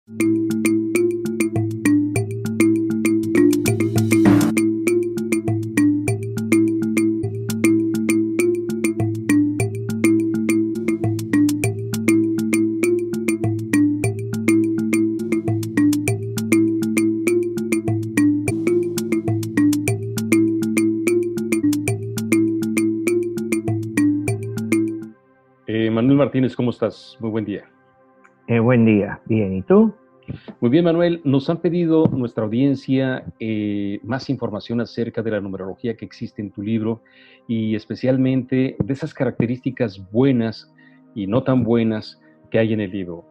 Manuel Martínez, ¿cómo estás? Muy buen día. Buen día, bien, ¿y tú? Muy bien, Manuel. Nos han pedido nuestra audiencia más información acerca de la numerología que existe en tu libro y especialmente de esas características buenas y no tan buenas que hay en el libro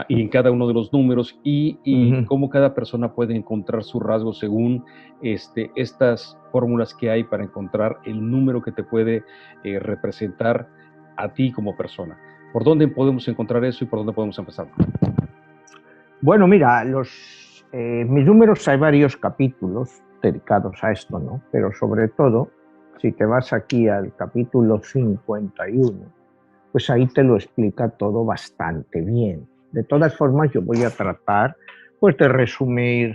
y en cada uno de los números y cómo cada persona puede encontrar su rasgo según estas fórmulas que hay para encontrar el número que te puede representar a ti como persona. ¿Por dónde podemos encontrar eso y por dónde podemos empezar? Bueno, mira, mis números hay varios capítulos dedicados a esto, ¿no? Pero sobre todo, si te vas aquí al capítulo 51, pues ahí te lo explica todo bastante bien. De todas formas, yo voy a tratar, pues, de resumir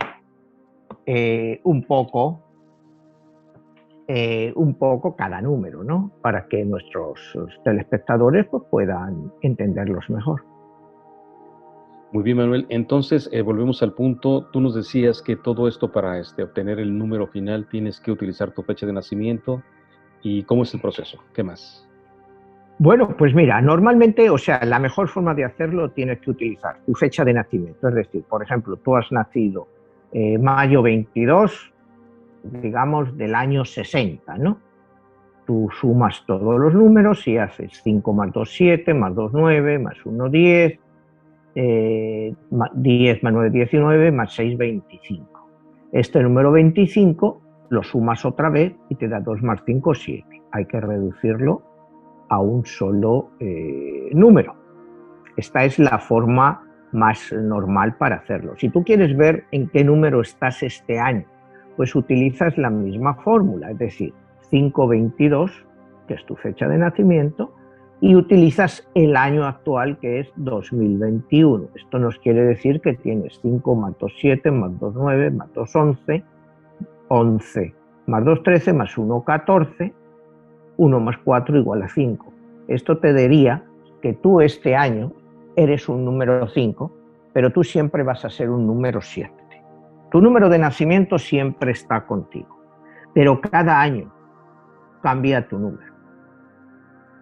un poco cada número, ¿no? Para que nuestros telespectadores pues, puedan entenderlos mejor. Muy bien, Manuel. Entonces, volvemos al punto. Tú nos decías que todo esto para obtener el número final tienes que utilizar tu fecha de nacimiento. ¿Y cómo es el proceso? ¿Qué más? Bueno, pues mira, normalmente, o sea, la mejor forma de hacerlo tienes que utilizar tu fecha de nacimiento. Es decir, por ejemplo, tú has nacido mayo 22, digamos, del año 60, ¿no? Tú sumas todos los números y haces 5 más 2, 7, más 2, 9, más 1, 10, 10 más 9, 19, más 6, 25. Este número 25 lo sumas otra vez y te da 2 más 5, 7. Hay que reducirlo a un solo número. Esta es la forma más normal para hacerlo. Si tú quieres ver en qué número estás este año, pues utilizas la misma fórmula, es decir, 522, que es tu fecha de nacimiento, y utilizas el año actual, que es 2021. Esto nos quiere decir que tienes 5 más 2, 7, más 2, 9, más 2, 11, 11 más 2, 13, más 1, 14, 1 más 4 igual a 5. Esto te diría que tú este año eres un número 5, pero tú siempre vas a ser un número 7. Tu número de nacimiento siempre está contigo, pero cada año cambia tu número.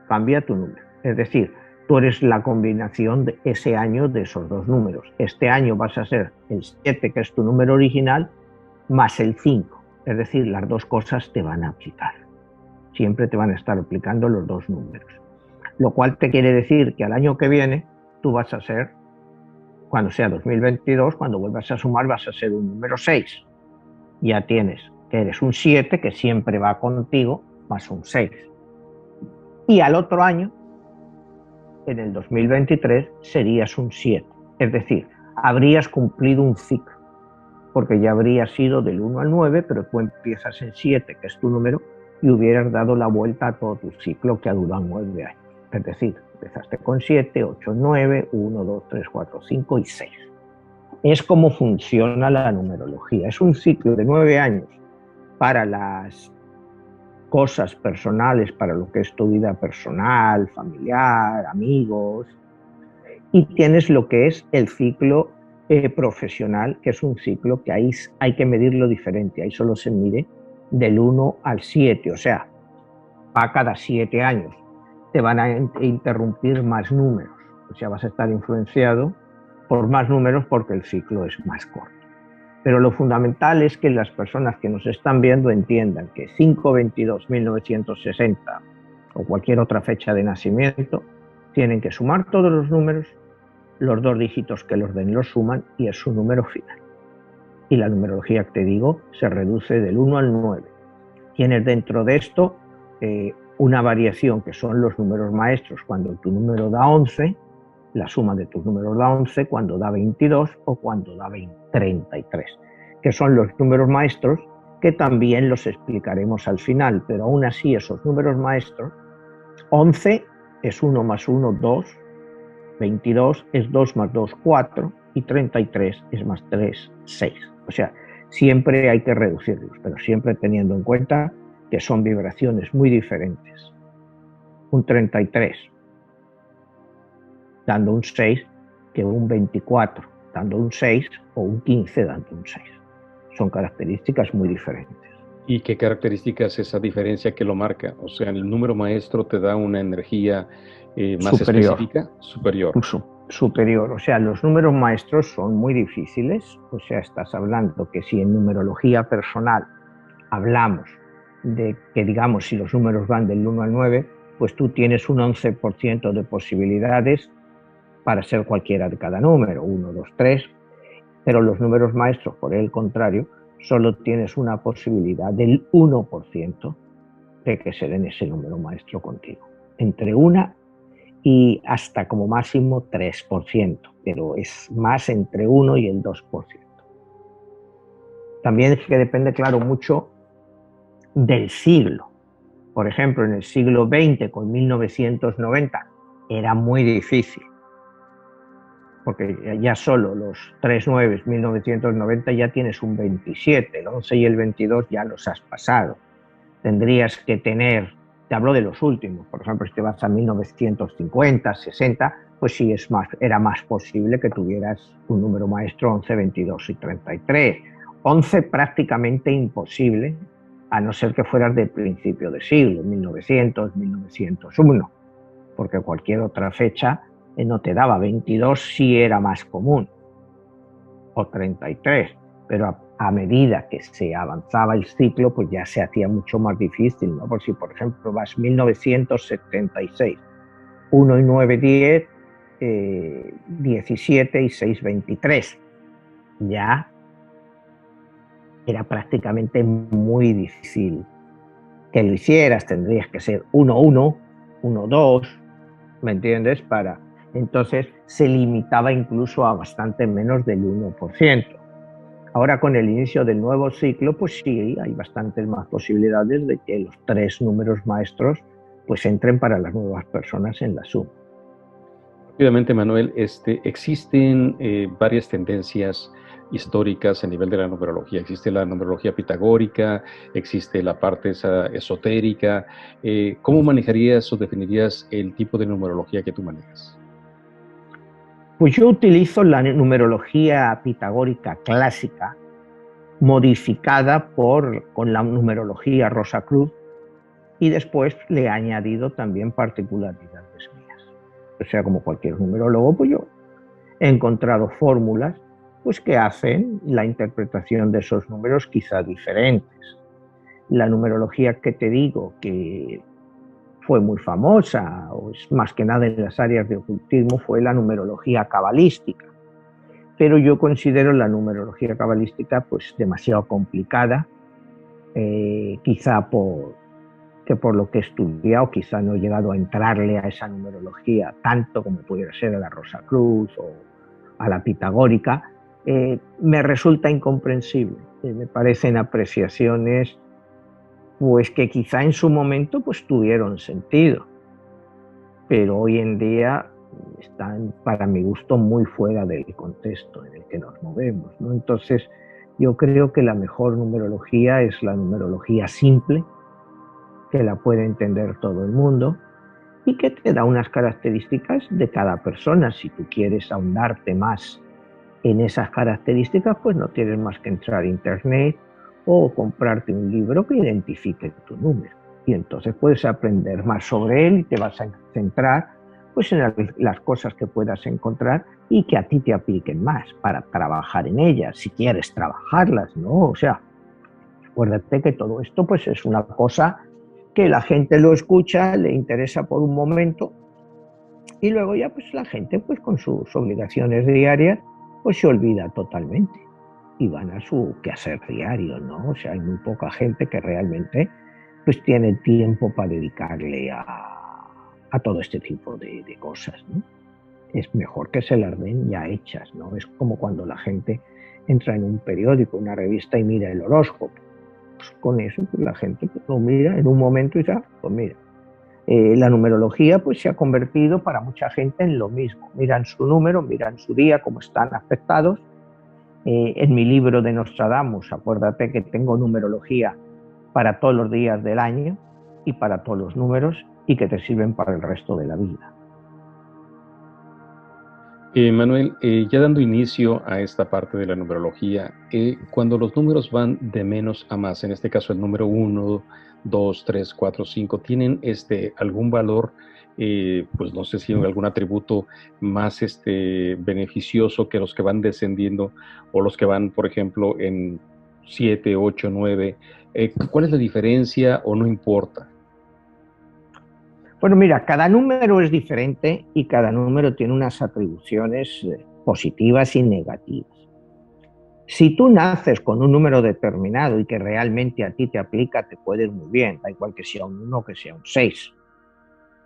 Cambia tu número. Es decir, tú eres la combinación de ese año de esos dos números. Este año vas a ser el 7, que es tu número original, más el 5. Es decir, las dos cosas te van a aplicar. Siempre te van a estar aplicando los dos números. Lo cual te quiere decir que al año que viene tú vas a ser, cuando sea 2022, cuando vuelvas a sumar vas a ser un número 6. Ya tienes que eres un 7, que siempre va contigo, más un 6. Y al otro año, en el 2023, serías un 7. Es decir, habrías cumplido un ciclo, porque ya habrías ido del 1 al 9, pero tú empiezas en 7, que es tu número, y hubieras dado la vuelta a todo tu ciclo, que ha durado 9 años. Es decir, empezaste con 7, 8, 9, 1, 2, 3, 4, 5 y 6. Es como funciona la numerología. Es un ciclo de 9 años para las cosas personales, para lo que es tu vida personal, familiar, amigos. Y tienes lo que es el ciclo profesional, que es un ciclo que ahí hay que medirlo diferente. Ahí solo se mide del 1 al 7, o sea, a cada 7 años te van a interrumpir más números. O sea, vas a estar influenciado por más números porque el ciclo es más corto. Pero lo fundamental es que las personas que nos están viendo entiendan que 5/22/1960 o cualquier otra fecha de nacimiento tienen que sumar todos los números, los dos dígitos que los den los suman y es su número final. Y la numerología que te digo se reduce del 1 al 9. Tienes dentro de esto una variación que son los números maestros. Cuando tu número da 11, la suma de tus números da 11, cuando da 22 o cuando da 33, que son los números maestros que también los explicaremos al final, pero aún así esos números maestros, 11 es 1 más 1, 2, 22 es 2 más 2, 4, y 33 es más 3, 6. O sea, siempre hay que reducirlos, pero siempre teniendo en cuenta que son vibraciones muy diferentes. Un 33 dando un 6 que un 24 dando un 6 o un 15 dando un 6. Son características muy diferentes. ¿Y qué características esa diferencia que lo marca? O sea, el número maestro te da una energía más superior. específica, superior. Superior. O sea, los números maestros son muy difíciles. O sea, estás hablando que si en numerología personal hablamos de que, digamos, si los números van del 1 al 9, pues tú tienes un 11% de posibilidades para ser cualquiera de cada número, 1, 2, 3, pero los números maestros, por el contrario, solo tienes una posibilidad del 1% de que se den ese número maestro contigo. Entre 1 y hasta como máximo 3%, pero es más entre 1 y el 2%. También es que depende, claro, mucho del siglo. Por ejemplo, en el siglo XX, con 1990, era muy difícil, porque ya solo los 3 9, 1990 ya tienes un 27, el 11 y el 22 ya los has pasado. Tendrías que tener, te hablo de los últimos, por ejemplo, si te vas a 1950, 60, pues sí era más posible que tuvieras un número maestro 11, 22 y 33. 11 prácticamente imposible, a no ser que fueras del principio de siglo, 1900, 1901, porque cualquier otra fecha no te daba. 22 sí era más común, o 33, pero a medida que se avanzaba el ciclo, pues ya se hacía mucho más difícil, ¿no? Por si, por ejemplo, vas 1976, 1 y 9, 10, 17 y 6, 23, ya era prácticamente muy difícil que lo hicieras. Tendrías que ser 1, 1, 1, 2, ¿me entiendes? Entonces se limitaba incluso a bastante menos del 1%. Ahora, con el inicio del nuevo ciclo, pues sí, hay bastantes más posibilidades de que los 3 números maestros pues entren para las nuevas personas en la suma. Rápidamente, Manuel, existen varias tendencias históricas a nivel de la numerología. Existe la numerología pitagórica, existe la parte esa esotérica. ¿Cómo manejarías o definirías el tipo de numerología que tú manejas? Pues yo utilizo la numerología pitagórica clásica, modificada con la numerología Rosacruz, y después le he añadido también particularidades mías. O sea, como cualquier numerólogo, pues yo he encontrado fórmulas pues, que hacen la interpretación de esos números quizá diferentes. La numerología que te digo que fue muy famosa, o es más que nada en las áreas de ocultismo, fue la numerología cabalística. Pero yo considero la numerología cabalística pues demasiado complicada, quizá por lo que he estudiado, quizá no he llegado a entrarle a esa numerología tanto como pudiera ser a la Rosacruz o a la pitagórica. Me resulta incomprensible. Me parecen apreciaciones pues que quizá en su momento pues tuvieron sentido, pero hoy en día están, para mi gusto, muy fuera del contexto en el que nos movemos, ¿no? Entonces, yo creo que la mejor numerología es la numerología simple, que la puede entender todo el mundo y que te da unas características de cada persona. Si tú quieres ahondarte más en esas características, pues no tienes más que entrar a internet o comprarte un libro que identifique tu número. Y entonces puedes aprender más sobre él y te vas a centrar pues, en las cosas que puedas encontrar y que a ti te apliquen más para trabajar en ellas, si quieres trabajarlas, ¿no? O sea, acuérdate que todo esto pues, es una cosa que la gente lo escucha, le interesa por un momento y luego ya pues la gente pues con sus obligaciones diarias pues se olvida totalmente y van a su quehacer diario, ¿no? O sea, hay muy poca gente que realmente pues tiene tiempo para dedicarle a todo este tipo de cosas, ¿no? Es mejor que se las den ya hechas, ¿no? Es como cuando la gente entra en un periódico, una revista y mira el horóscopo. Pues con eso pues la gente pues, lo mira en un momento y dice, pues mira, La numerología pues se ha convertido para mucha gente en lo mismo. Miran su número, miran su día, cómo están afectados. En mi libro de Nostradamus, acuérdate que tengo numerología para todos los días del año y para todos los números y que te sirven para el resto de la vida. Manuel, ya dando inicio a esta parte de la numerología, cuando los números van de menos a más, en este caso el número 1, 2, 3, 4, 5, ¿tienen algún valor, pues no sé si algún atributo más beneficioso que los que van descendiendo o los que van, por ejemplo, en 7, 8, 9? ¿Cuál es la diferencia o no importa? Bueno, mira, cada número es diferente y cada número tiene unas atribuciones positivas y negativas. Si tú naces con un número determinado y que realmente a ti te aplica, te puede ir muy bien, da igual que sea un 1 o que sea un 6.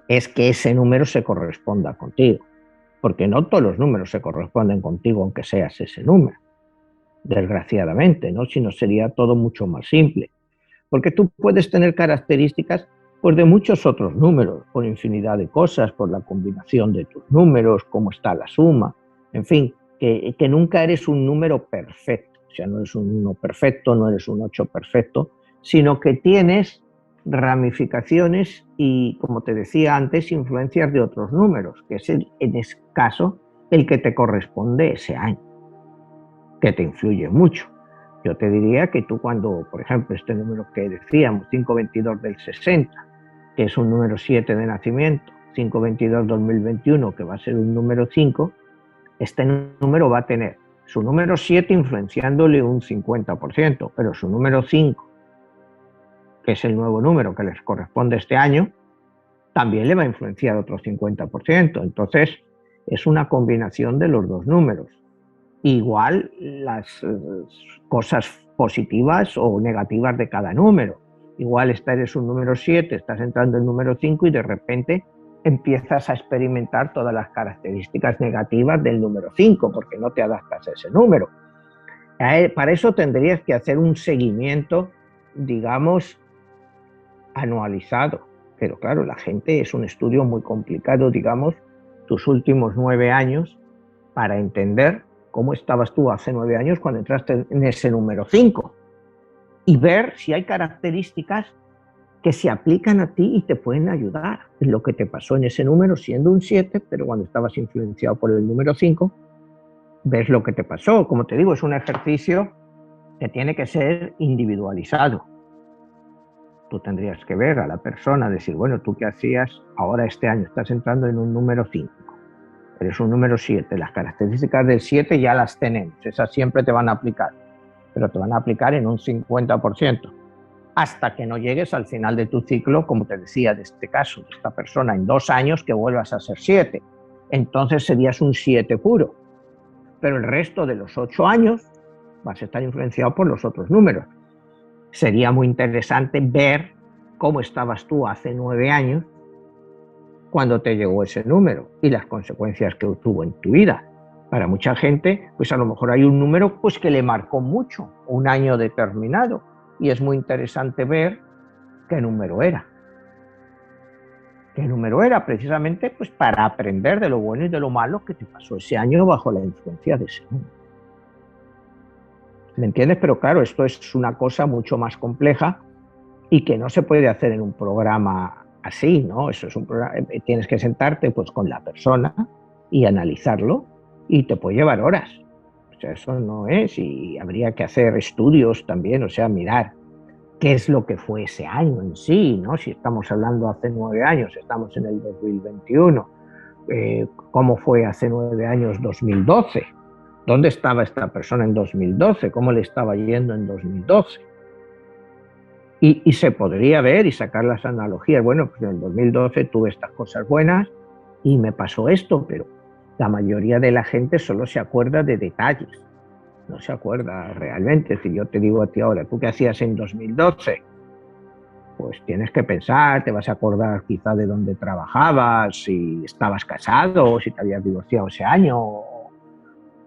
Es que ese número se corresponda contigo, porque no todos los números se corresponden contigo aunque seas ese número, desgraciadamente, ¿no? Si no sería todo mucho más simple, porque tú puedes tener características pues de muchos otros números, por infinidad de cosas, por la combinación de tus números, cómo está la suma, en fin, que nunca eres un número perfecto, o sea, no eres un 1 perfecto, no eres un 8 perfecto, sino que tienes ramificaciones y, como te decía antes, influencias de otros números, que es en ese caso el que te corresponde ese año, que te influye mucho. Yo te diría que tú cuando, por ejemplo, este número que decíamos, 522 del 60, que es un número 7 de nacimiento, 522-2021, que va a ser un número 5, este número va a tener su número 7 influenciándole un 50%, pero su número 5, que es el nuevo número que les corresponde este año, también le va a influenciar otro 50%. Entonces, es una combinación de los dos números. Igual las cosas positivas o negativas de cada número. Igual eres un número 7, estás entrando en número 5 y de repente empiezas a experimentar todas las características negativas del número 5 porque no te adaptas a ese número. Para eso tendrías que hacer un seguimiento, digamos, anualizado. Pero claro, la gente es un estudio muy complicado, digamos, tus últimos 9 años para entender cómo estabas tú hace 9 años cuando entraste en ese número 5 y ver si hay características que se aplican a ti y te pueden ayudar en lo que te pasó en ese número siendo un 7, pero cuando estabas influenciado por el número 5, ves lo que te pasó. Como te digo, es un ejercicio que tiene que ser individualizado. Tú tendrías que ver a la persona, decir, bueno, ¿tú qué hacías ahora este año? Estás entrando en un número 5. Eres un número 7, las características del 7 ya las tenemos, esas siempre te van a aplicar, pero te van a aplicar en un 50%, hasta que no llegues al final de tu ciclo, como te decía, de este caso, de esta persona, en 2 años que vuelvas a ser 7. Entonces serías un 7 puro, pero el resto de los 8 años vas a estar influenciado por los otros números. Sería muy interesante ver cómo estabas tú hace 9 años cuando te llegó ese número y las consecuencias que tuvo en tu vida. Para mucha gente, pues a lo mejor hay un número pues que le marcó mucho, un año determinado, y es muy interesante ver qué número era. ¿Qué número era? Precisamente pues para aprender de lo bueno y de lo malo que te pasó ese año bajo la influencia de ese número. ¿Me entiendes? Pero claro, esto es una cosa mucho más compleja y que no se puede hacer en un programa así, ¿no? Eso es un programa, tienes que sentarte pues con la persona y analizarlo y te puede llevar horas. O sea, eso no es, y habría que hacer estudios también, o sea, mirar qué es lo que fue ese año en sí, ¿no? Si estamos hablando hace 9 años, estamos en el 2021, ¿cómo fue hace 9 años 2012? ¿Dónde estaba esta persona en 2012? ¿Cómo le estaba yendo en 2012? Y se podría ver y sacar las analogías. Bueno, pues en el 2012 tuve estas cosas buenas y me pasó esto, pero la mayoría de la gente solo se acuerda de detalles, no se acuerda realmente. Si yo te digo a ti ahora, ¿tú qué hacías en 2012? Pues tienes que pensar, te vas a acordar quizá de dónde trabajabas, si estabas casado, o si te habías divorciado ese año,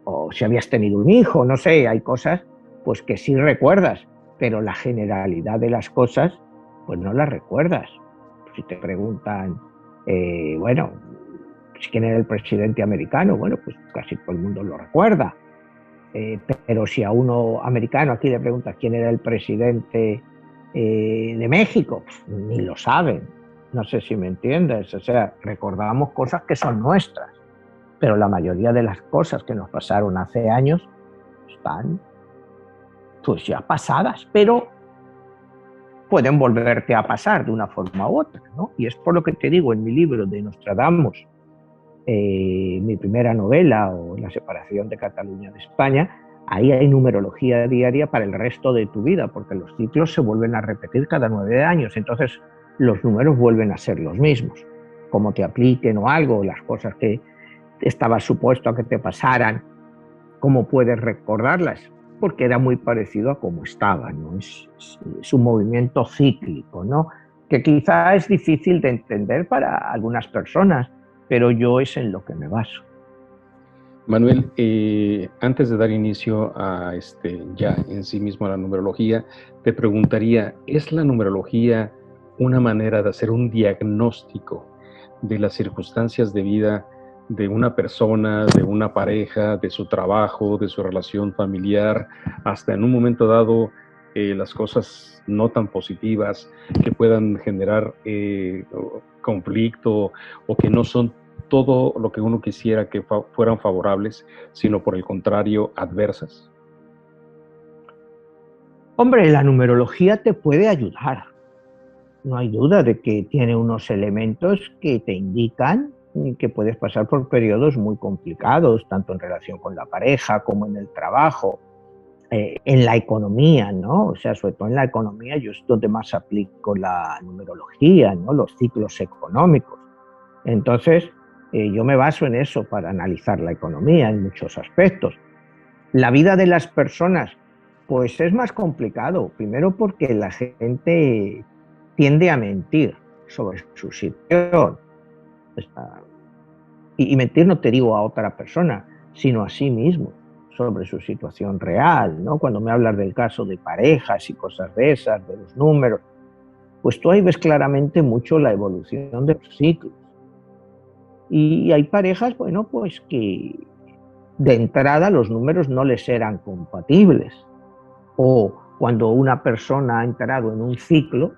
o si habías tenido un hijo, no sé, hay cosas pues que sí recuerdas, pero la generalidad de las cosas pues no las recuerdas. Si te preguntan, bueno, ¿quién era el presidente americano? Bueno, pues casi todo el mundo lo recuerda. Pero si a uno americano aquí le preguntas quién era el presidente de México, pues, ni lo saben. No sé si me entiendes. O sea, recordamos cosas que son nuestras, pero la mayoría de las cosas que nos pasaron hace años están pues ya pasadas, pero pueden volverte a pasar de una forma u otra, ¿no? Y es por lo que te digo en mi libro de Nostradamus, mi primera novela, o La separación de Cataluña de España, ahí hay numerología diaria para el resto de tu vida, porque los ciclos se vuelven a repetir cada 9 años, entonces los números vuelven a ser los mismos. Como te apliquen o algo, las cosas que estabas supuesto a que te pasaran, ¿cómo puedes recordarlas? Porque era muy parecido a cómo estaba, ¿no? Es un movimiento cíclico, ¿no? Que quizá es difícil de entender para algunas personas, pero yo es en lo que me baso. Manuel, antes de dar inicio a ya en sí mismo a la numerología, te preguntaría, ¿es la numerología una manera de hacer un diagnóstico de las circunstancias de vida de una persona, de una pareja, de su trabajo, de su relación familiar, hasta en un momento dado las cosas no tan positivas que puedan generar conflicto o que no son todo lo que uno quisiera que fueran favorables, sino por el contrario, adversas? Hombre, la numerología te puede ayudar. No hay duda de que tiene unos elementos que te indican que puedes pasar por periodos muy complicados, tanto en relación con la pareja como en el trabajo, en la economía, ¿no? O sea, sobre todo en la economía, yo es donde más aplico la numerología, ¿no? Los ciclos económicos. Entonces, yo me baso en eso para analizar la economía en muchos aspectos. La vida de las personas, pues es más complicado. Primero porque la gente tiende a mentir sobre su situación. Y mentir no te digo a otra persona, sino a sí mismo, sobre su situación real, ¿no? Cuando me hablas del caso de parejas y cosas de esas, de los números, pues tú ahí ves claramente mucho la evolución de los ciclos. Y hay parejas, bueno, pues que de entrada los números no les eran compatibles. O cuando una persona ha entrado en un ciclo,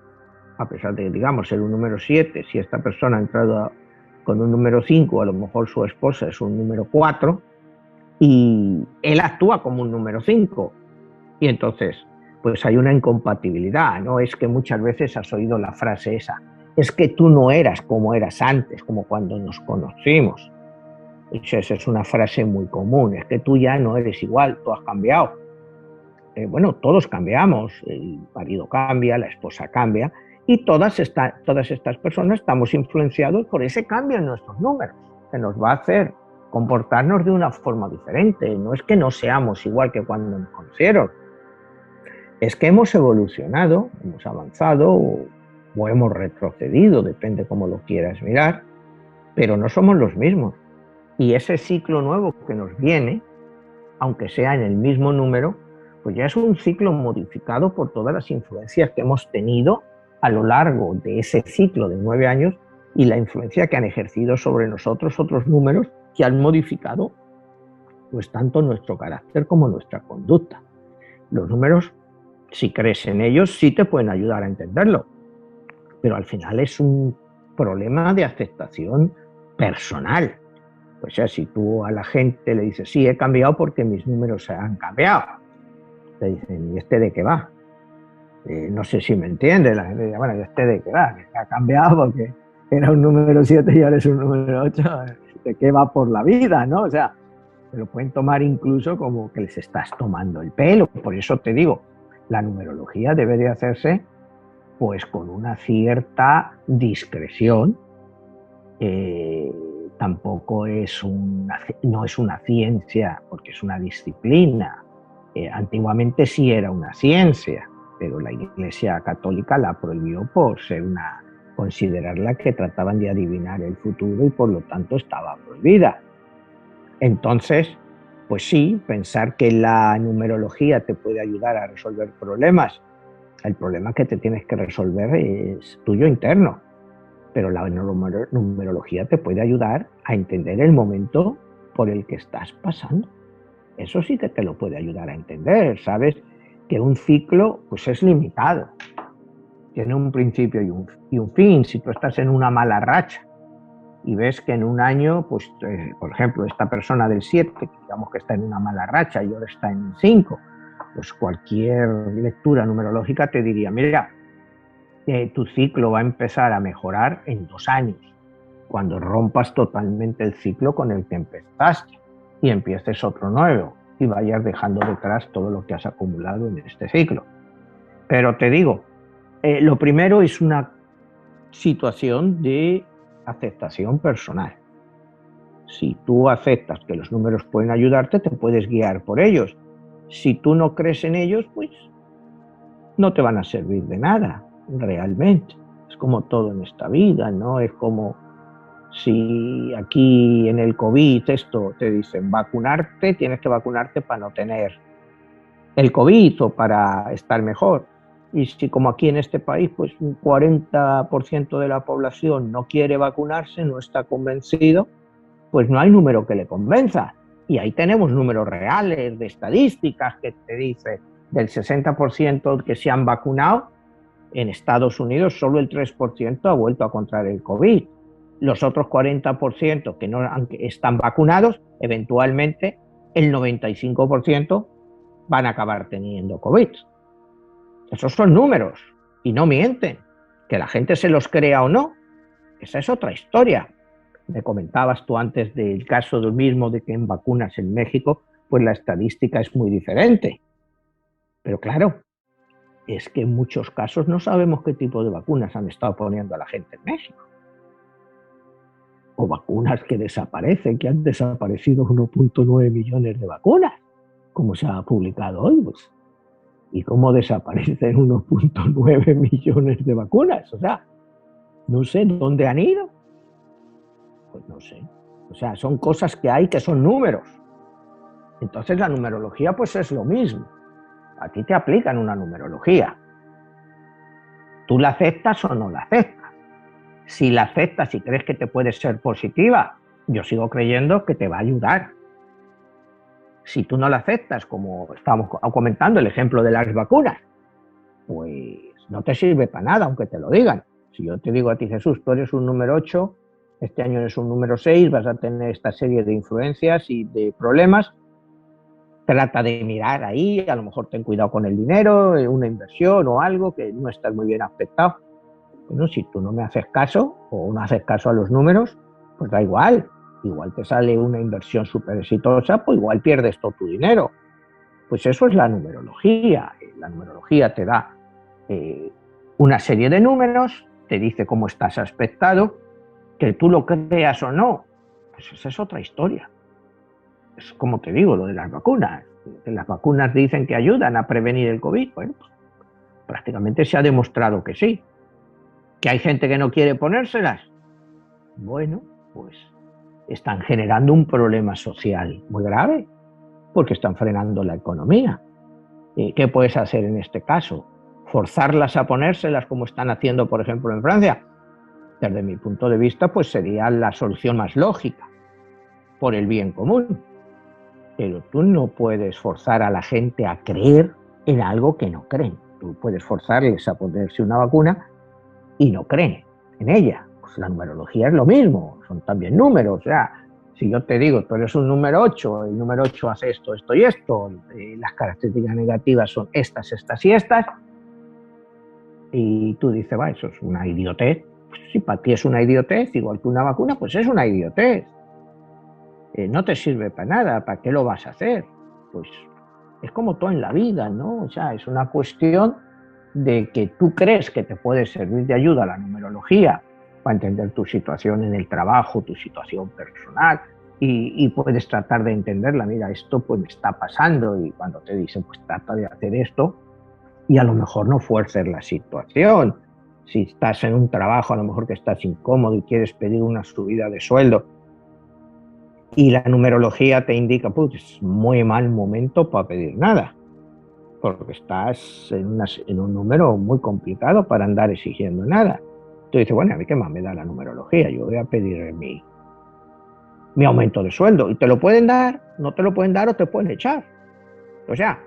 a pesar de, digamos, ser un número 7, si esta persona ha entrado con un número 5, a lo mejor su esposa es un número 4, y él actúa como un número 5. Y entonces, pues hay una incompatibilidad, ¿no? Es que muchas veces has oído la frase esa, es que tú no eras como eras antes, como cuando nos conocimos. Esa es una frase muy común, es que tú ya no eres igual, tú has cambiado. Bueno, todos cambiamos, el marido cambia, la esposa cambia, y todas estas personas estamos influenciados por ese cambio en nuestros números, que nos va a hacer comportarnos de una forma diferente. No es que no seamos igual que cuando nos conocieron, es que hemos evolucionado, hemos avanzado o hemos retrocedido, depende cómo lo quieras mirar, pero no somos los mismos. Y ese ciclo nuevo que nos viene, aunque sea en el mismo número, pues ya es un ciclo modificado por todas las influencias que hemos tenido a lo largo de ese ciclo de 9 años y la influencia que han ejercido sobre nosotros otros números que han modificado pues tanto nuestro carácter como nuestra conducta. Los números, si crees en ellos, sí te pueden ayudar a entenderlo, pero al final es un problema de aceptación personal. O sea, si tú a la gente le dices, sí, he cambiado porque mis números se han cambiado, te dicen, ¿y este de qué va? No sé si me entiende, la gente dice, bueno, ¿y este de qué va? Que ha cambiado porque era un número 7 y ahora es un número 8, ¿de qué va por la vida? ¿no? O sea, se lo pueden tomar incluso como que les estás tomando el pelo. Por eso te digo, la numerología debe de hacerse pues con una cierta discreción. Tampoco no es una ciencia, porque es una disciplina. Antiguamente sí era una ciencia, pero la Iglesia Católica la prohibió por considerarla que trataban de adivinar el futuro y por lo tanto estaba prohibida. Entonces, pues sí, pensar que la numerología te puede ayudar a resolver problemas. El problema que te tienes que resolver es tuyo interno. pero la numerología te puede ayudar a entender el momento por el que estás pasando. Eso sí que te lo puede ayudar a entender. Sabes que un ciclo pues es limitado, tiene un principio y un fin. Si tú estás en una mala racha y ves que en un año, pues por ejemplo, esta persona del 7, digamos que está en una mala racha y ahora está en 5, pues cualquier lectura numerológica te diría, mira, tu ciclo va a empezar a mejorar en 2 años, cuando rompas totalmente el ciclo con el que empezaste y empieces otro nuevo y vayas dejando detrás todo lo que has acumulado en este ciclo. Pero te digo, lo primero es una situación de aceptación personal. Si tú aceptas que los números pueden ayudarte, te puedes guiar por ellos. Si tú no crees en ellos, pues no te van a servir de nada, realmente. Es como todo en esta vida, ¿no? Es como si aquí en el COVID esto te dicen vacunarte, tienes que vacunarte para no tener el COVID o para estar mejor. Y si como aquí en este país pues un 40% de la población no quiere vacunarse, no está convencido, pues no hay número que le convenza. Y ahí tenemos números reales de estadísticas que te dice del 60% que se han vacunado, en Estados Unidos solo el 3% ha vuelto a contraer el COVID. Los otros 40% que no están vacunados, eventualmente el 95% van a acabar teniendo COVID. Esos son números y no mienten. Que la gente se los crea o no, esa es otra historia. Me comentabas tú antes del caso del mismo de que en vacunas en México, pues la estadística es muy diferente. Pero claro, es que en muchos casos no sabemos qué tipo de vacunas han estado poniendo a la gente en México. O vacunas que desaparecen, que han desaparecido 1.9 millones de vacunas, como se ha publicado hoy. Pues. ¿Y cómo desaparecen 1.9 millones de vacunas? O sea, no sé dónde han ido. Pues no sé. O sea, son cosas que hay que son números. Entonces la numerología pues es lo mismo. A ti te aplican una numerología. ¿Tú la aceptas o no la aceptas? Si la aceptas y crees que te puede ser positiva, yo sigo creyendo que te va a ayudar. Si tú no la aceptas, como estábamos comentando el ejemplo de las vacunas, pues no te sirve para nada, aunque te lo digan. Si yo te digo a ti, Jesús, tú eres un número 8, este año eres un número 6, vas a tener esta serie de influencias y de problemas, trata de mirar ahí, a lo mejor ten cuidado con el dinero, una inversión o algo que no estás muy bien afectado. Bueno, si tú no me haces caso o no haces caso a los números, pues da igual. Igual te sale una inversión súper exitosa, pues igual pierdes todo tu dinero. Pues eso es la numerología. La numerología te da una serie de números, te dice cómo estás aspectado, que tú lo creas o no, pues esa es otra historia. Es como te digo, lo de las vacunas. Que las vacunas dicen que ayudan a prevenir el COVID. Bueno, pues prácticamente se ha demostrado que sí. ¿Que hay gente que no quiere ponérselas? Bueno, pues están generando un problema social muy grave porque están frenando la economía. ¿Qué puedes hacer en este caso? ¿Forzarlas a ponérselas como están haciendo, por ejemplo, en Francia? Desde mi punto de vista, pues sería la solución más lógica por el bien común. Pero tú no puedes forzar a la gente a creer en algo que no creen. Tú puedes forzarles a ponerse una vacuna y no creen en ella. Pues la numerología es lo mismo, son también números. O sea, si yo te digo, tú eres un número 8, el número 8 hace esto, esto y esto, las características negativas son estas, estas y estas, y tú dices, va, eso es una idiotez. Pues si para ti es una idiotez, igual que una vacuna, pues es una idiotez. No te sirve para nada, ¿para qué lo vas a hacer? Pues es como todo en la vida, ¿no? O sea, es una cuestión de que tú crees que te puede servir de ayuda la numerología para entender tu situación en el trabajo, tu situación personal, y puedes tratar de entenderla. Mira, esto pues me está pasando, y cuando te dicen pues trata de hacer esto, y a lo mejor no fuerces la situación. Si estás en un trabajo a lo mejor que estás incómodo y quieres pedir una subida de sueldo y la numerología te indica pues es muy mal momento para pedir nada, porque estás en un número muy complicado para andar exigiendo nada. Tú dices, bueno, ¿a mí qué más me da la numerología? Yo voy a pedir mi aumento de sueldo. Y te lo pueden dar, no te lo pueden dar o te pueden echar. O sea,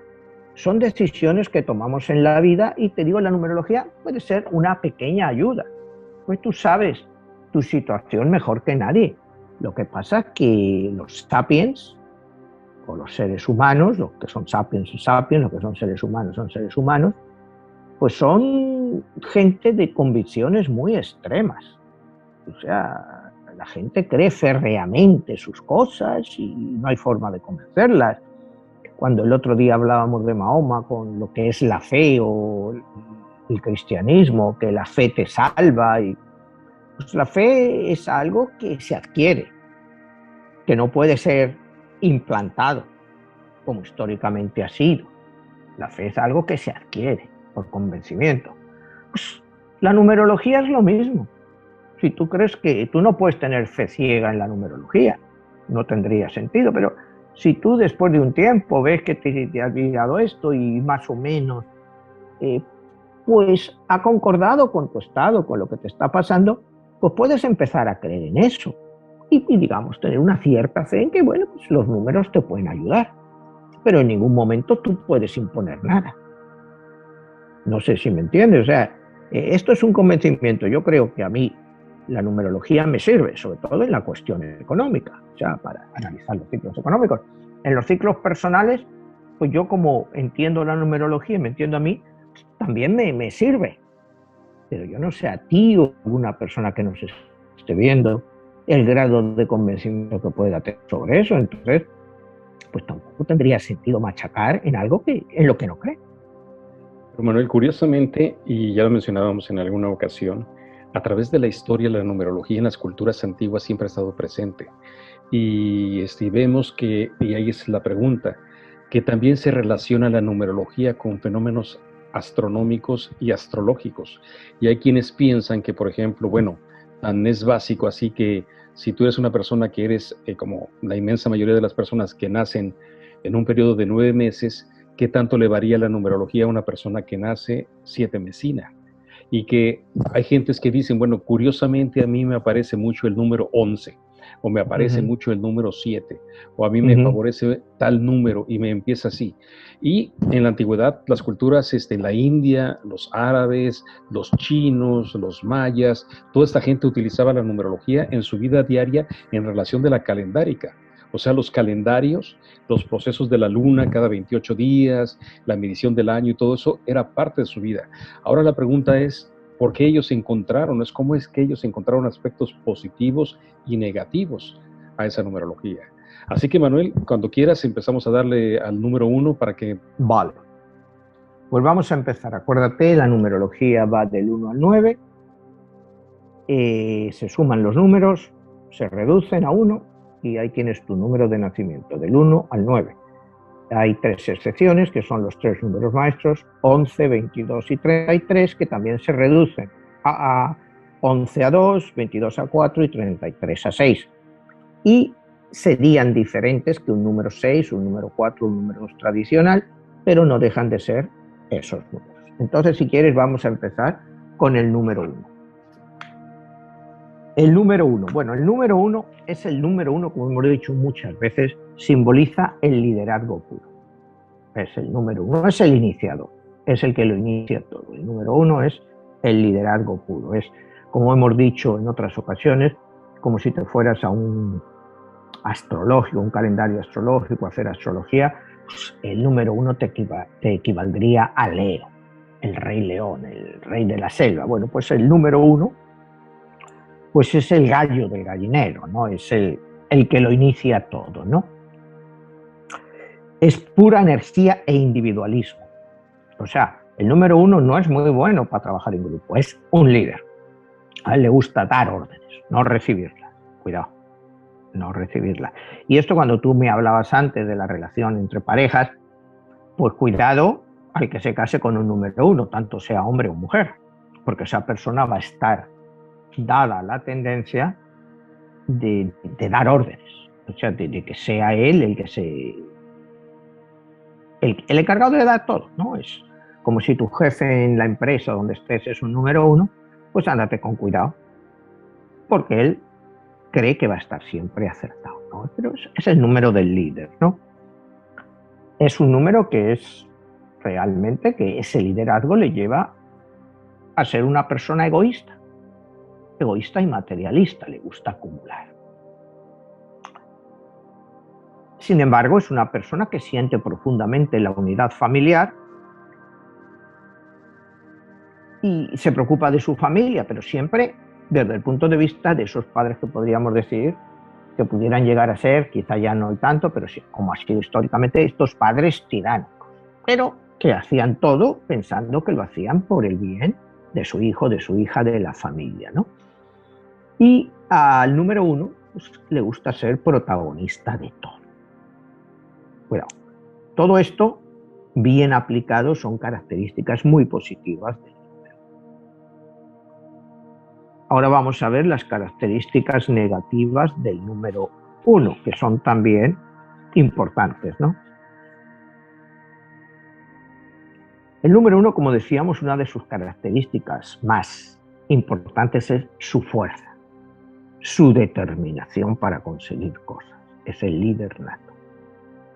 son decisiones que tomamos en la vida y te digo, la numerología puede ser una pequeña ayuda. Pues tú sabes tu situación mejor que nadie. Lo que pasa es que los sapiens, o los seres humanos, los que son sapiens y sapiens, los que son seres humanos, pues son gente de convicciones muy extremas. O sea, la gente cree férreamente sus cosas y no hay forma de convencerlas. Cuando el otro día hablábamos de Mahoma con lo que es la fe o el cristianismo, que la fe te salva, y pues la fe es algo que se adquiere, que no puede ser implantado, como históricamente ha sido. La fe es algo que se adquiere por convencimiento. Pues la numerología es lo mismo. Si tú crees que tú no puedes tener fe ciega en la numerología, no tendría sentido, pero si tú después de un tiempo ves que te has llegado esto y más o menos pues ha concordado con tu estado, con lo que te está pasando, pues puedes empezar a creer en eso y digamos tener una cierta fe en que bueno, pues los números te pueden ayudar, pero en ningún momento tú puedes imponer nada. No sé si me entiendes, o sea, esto es un convencimiento. Yo creo que a mí la numerología me sirve, sobre todo en la cuestión económica, o sea, para analizar los ciclos económicos. En los ciclos personales, pues yo como entiendo la numerología y me entiendo a mí, también me sirve. Pero yo no sé a ti o a alguna persona que nos esté viendo el grado de convencimiento que pueda tener sobre eso. Entonces, pues tampoco tendría sentido machacar en algo en lo que no cree. Pero Manuel, curiosamente, y ya lo mencionábamos en alguna ocasión, a través de la historia, la numerología en las culturas antiguas siempre ha estado presente. Y vemos que, y ahí es la pregunta, que también se relaciona la numerología con fenómenos astronómicos y astrológicos. Y hay quienes piensan que, por ejemplo, bueno, tan es básico, así que si tú eres una persona que eres, como la inmensa mayoría de las personas que nacen en un periodo de 9 meses, ¿qué tanto le varía la numerología a una persona que nace 7 mesina? Y que hay gentes que dicen, bueno, curiosamente a mí me aparece mucho el número 11, o me aparece mucho el número 7, o a mí me favorece tal número, y me empieza así. Y en la antigüedad, las culturas, la India, los árabes, los chinos, los mayas, toda esta gente utilizaba la numerología en su vida diaria en relación de la calendárica. O sea, los calendarios, los procesos de la luna cada 28 días, la medición del año y todo eso era parte de su vida. Ahora la pregunta es, ¿por qué ellos encontraron? Es cómo es que ellos encontraron aspectos positivos y negativos a esa numerología. Así que Manuel, cuando quieras empezamos a darle al número 1 para que... Vale. Pues vamos a empezar. Acuérdate, la numerología va del 1 al 9. Se suman los números, se reducen a 1 y ahí tienes tu número de nacimiento, del 1 al 9. Hay 3 excepciones, que son los 3 números maestros, 11, 22 y 33, que también se reducen a 11 a 2, 22 a 4 y 33 a 6. Y serían diferentes que un número 6, un número 4, un número 2 tradicional, pero no dejan de ser esos números. Entonces, si quieres, vamos a empezar con el número 1. El número 1. Bueno, el número 1 es el número 1, como hemos dicho muchas veces, simboliza el liderazgo puro. Es el número 1, es el iniciador, es el que lo inicia todo. El número 1 es el liderazgo puro. Es, como hemos dicho en otras ocasiones, como si te fueras a un astrológico, un calendario astrológico, a hacer astrología, pues el número 1 te equivaldría a Leo, el rey león, el rey de la selva. Bueno, pues el número 1 pues es el gallo del gallinero, ¿no? Es el que lo inicia todo, ¿no? Es pura energía e individualismo. O sea, el número 1 no es muy bueno para trabajar en grupo, es un líder. A él le gusta dar órdenes, no recibirlas. Cuidado, no recibirlas. Y esto cuando tú me hablabas antes de la relación entre parejas, pues cuidado al que se case con un número 1, tanto sea hombre o mujer, porque esa persona va a estar dada la tendencia de dar órdenes, o sea, de que sea él el que el encargado de dar todo, ¿no? Es como si tu jefe en la empresa donde estés es un número 1, pues ándate con cuidado, porque él cree que va a estar siempre acertado, ¿no? Pero es el número del líder, ¿no? Es un número que es realmente que ese liderazgo le lleva a ser una persona egoísta y materialista, le gusta acumular. Sin embargo, es una persona que siente profundamente la unidad familiar y se preocupa de su familia, pero siempre desde el punto de vista de esos padres que podríamos decir que pudieran llegar a ser, quizá ya no tanto, pero sí, como ha sido históricamente, estos padres tiránicos, pero que hacían todo pensando que lo hacían por el bien de su hijo, de su hija, de la familia, ¿no? Y al número 1 pues, le gusta ser protagonista de todo. Bueno, todo esto, bien aplicado, son características muy positivas del número. Ahora vamos a ver las características negativas del número 1, que son también importantes, ¿no? El número 1, como decíamos, una de sus características más importantes es su fuerza, su determinación para conseguir cosas. Es el líder nato.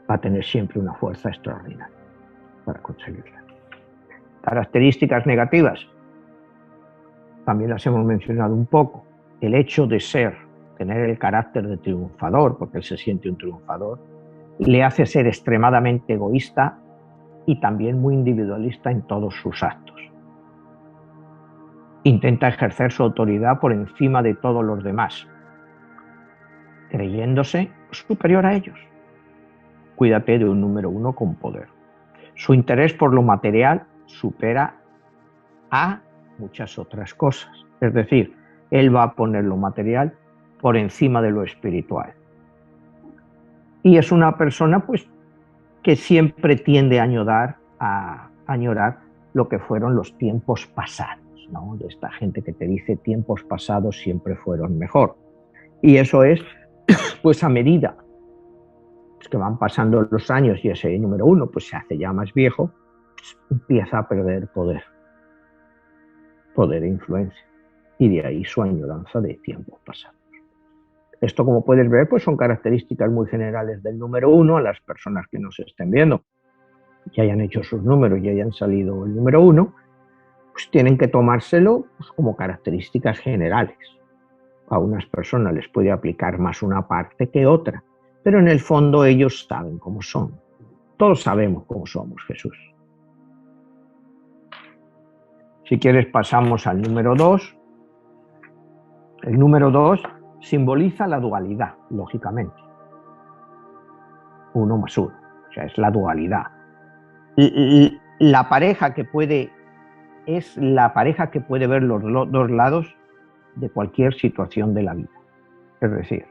Va a tener siempre una fuerza extraordinaria para conseguirla. Características negativas, también las hemos mencionado un poco. El hecho de tener el carácter de triunfador, porque él se siente un triunfador, le hace ser extremadamente egoísta y también muy individualista en todos sus actos. Intenta ejercer su autoridad por encima de todos los demás, creyéndose superior a ellos. Cuídate de un número 1 con poder. Su interés por lo material supera a muchas otras cosas. Es decir, él va a poner lo material por encima de lo espiritual. Y es una persona pues, que siempre tiende a añorar lo que fueron los tiempos pasados, ¿no? De esta gente que te dice tiempos pasados siempre fueron mejor. Y eso es, pues a medida que van pasando los años y ese número 1 pues se hace ya más viejo, pues, empieza a perder poder e influencia. Y de ahí su añoranza de tiempos pasados. Esto, como puedes ver, pues son características muy generales del número 1. A las personas que nos estén viendo y hayan hecho sus números y hayan salido el número 1, pues tienen que tomárselo pues, como características generales. A unas personas les puede aplicar más una parte que otra, pero en el fondo ellos saben cómo son. Todos sabemos cómo somos, Jesús. Si quieres pasamos al número 2. El número 2 simboliza la dualidad, lógicamente. 1 más 1, o sea, es la dualidad. La pareja que puede, es la pareja que puede ver los dos lados de cualquier situación de la vida. Es decir,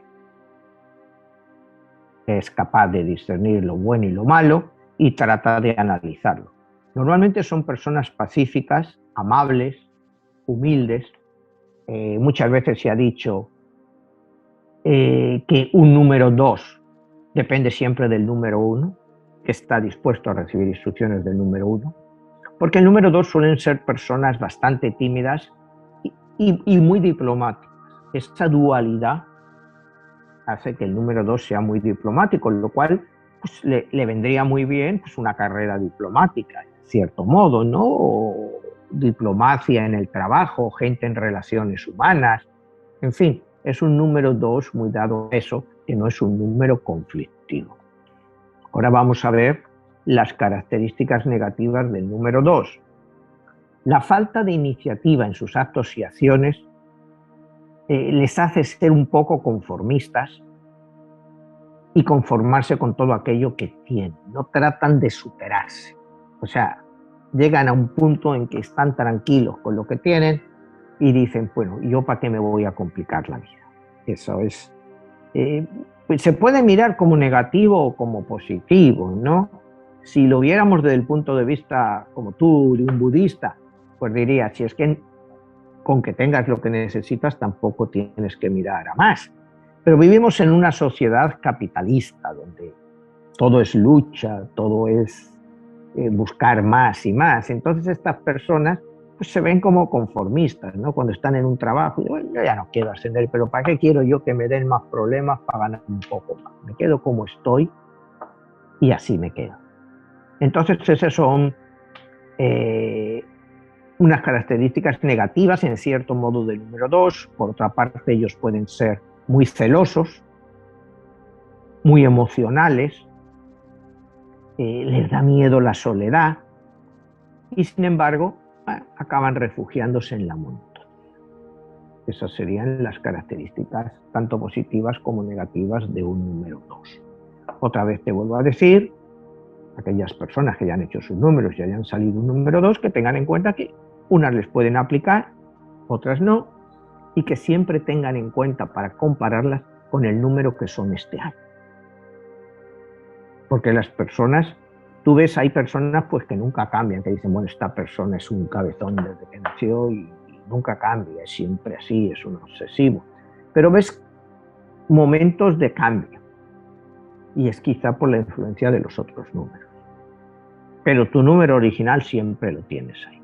es capaz de discernir lo bueno y lo malo y trata de analizarlo. Normalmente son personas pacíficas, amables, humildes. Muchas veces se ha dicho que un número 2 depende siempre del número 1, que está dispuesto a recibir instrucciones del número 1, porque el número 2 suelen ser personas bastante tímidas y muy diplomáticas. Esta dualidad hace que el número 2 sea muy diplomático, lo cual pues, le vendría muy bien pues, una carrera diplomática, en cierto modo, ¿no? O diplomacia en el trabajo, gente en relaciones humanas, en fin, es un número 2 muy dado a eso, que no es un número conflictivo. Ahora vamos a ver las características negativas del número 2. La falta de iniciativa en sus actos y acciones les hace ser un poco conformistas y conformarse con todo aquello que tienen. No tratan de superarse. O sea, llegan a un punto en que están tranquilos con lo que tienen y dicen, bueno, ¿yo para qué me voy a complicar la vida? Eso es... pues se puede mirar como negativo o como positivo, ¿no? Si lo viéramos desde el punto de vista, como tú, de un budista, pues diría, si es que con que tengas lo que necesitas tampoco tienes que mirar a más. Pero vivimos en una sociedad capitalista donde todo es lucha, todo es buscar más y más. Entonces estas personas pues se ven como conformistas, ¿no? Cuando están en un trabajo, y bueno, yo ya no quiero ascender, pero ¿para qué quiero yo que me den más problemas para ganar un poco más? Me quedo como estoy y así me quedo. Entonces esas son unas características negativas en cierto modo del número 2. Por otra parte, ellos pueden ser muy celosos, muy emocionales, les da miedo la soledad y sin embargo acaban refugiándose en la monotonía. Esas serían las características tanto positivas como negativas de un número 2. Otra vez te vuelvo a decir, aquellas personas que ya han hecho sus números y hayan salido un número 2, que tengan en cuenta que unas les pueden aplicar, otras no, y que siempre tengan en cuenta para compararlas con el número que son este año. Porque las personas, tú ves, hay personas pues que nunca cambian, que dicen, bueno, esta persona es un cabezón desde que nació y nunca cambia, es siempre así, es un obsesivo. Pero ves momentos de cambio y es quizá por la influencia de los otros números. Pero tu número original siempre lo tienes ahí.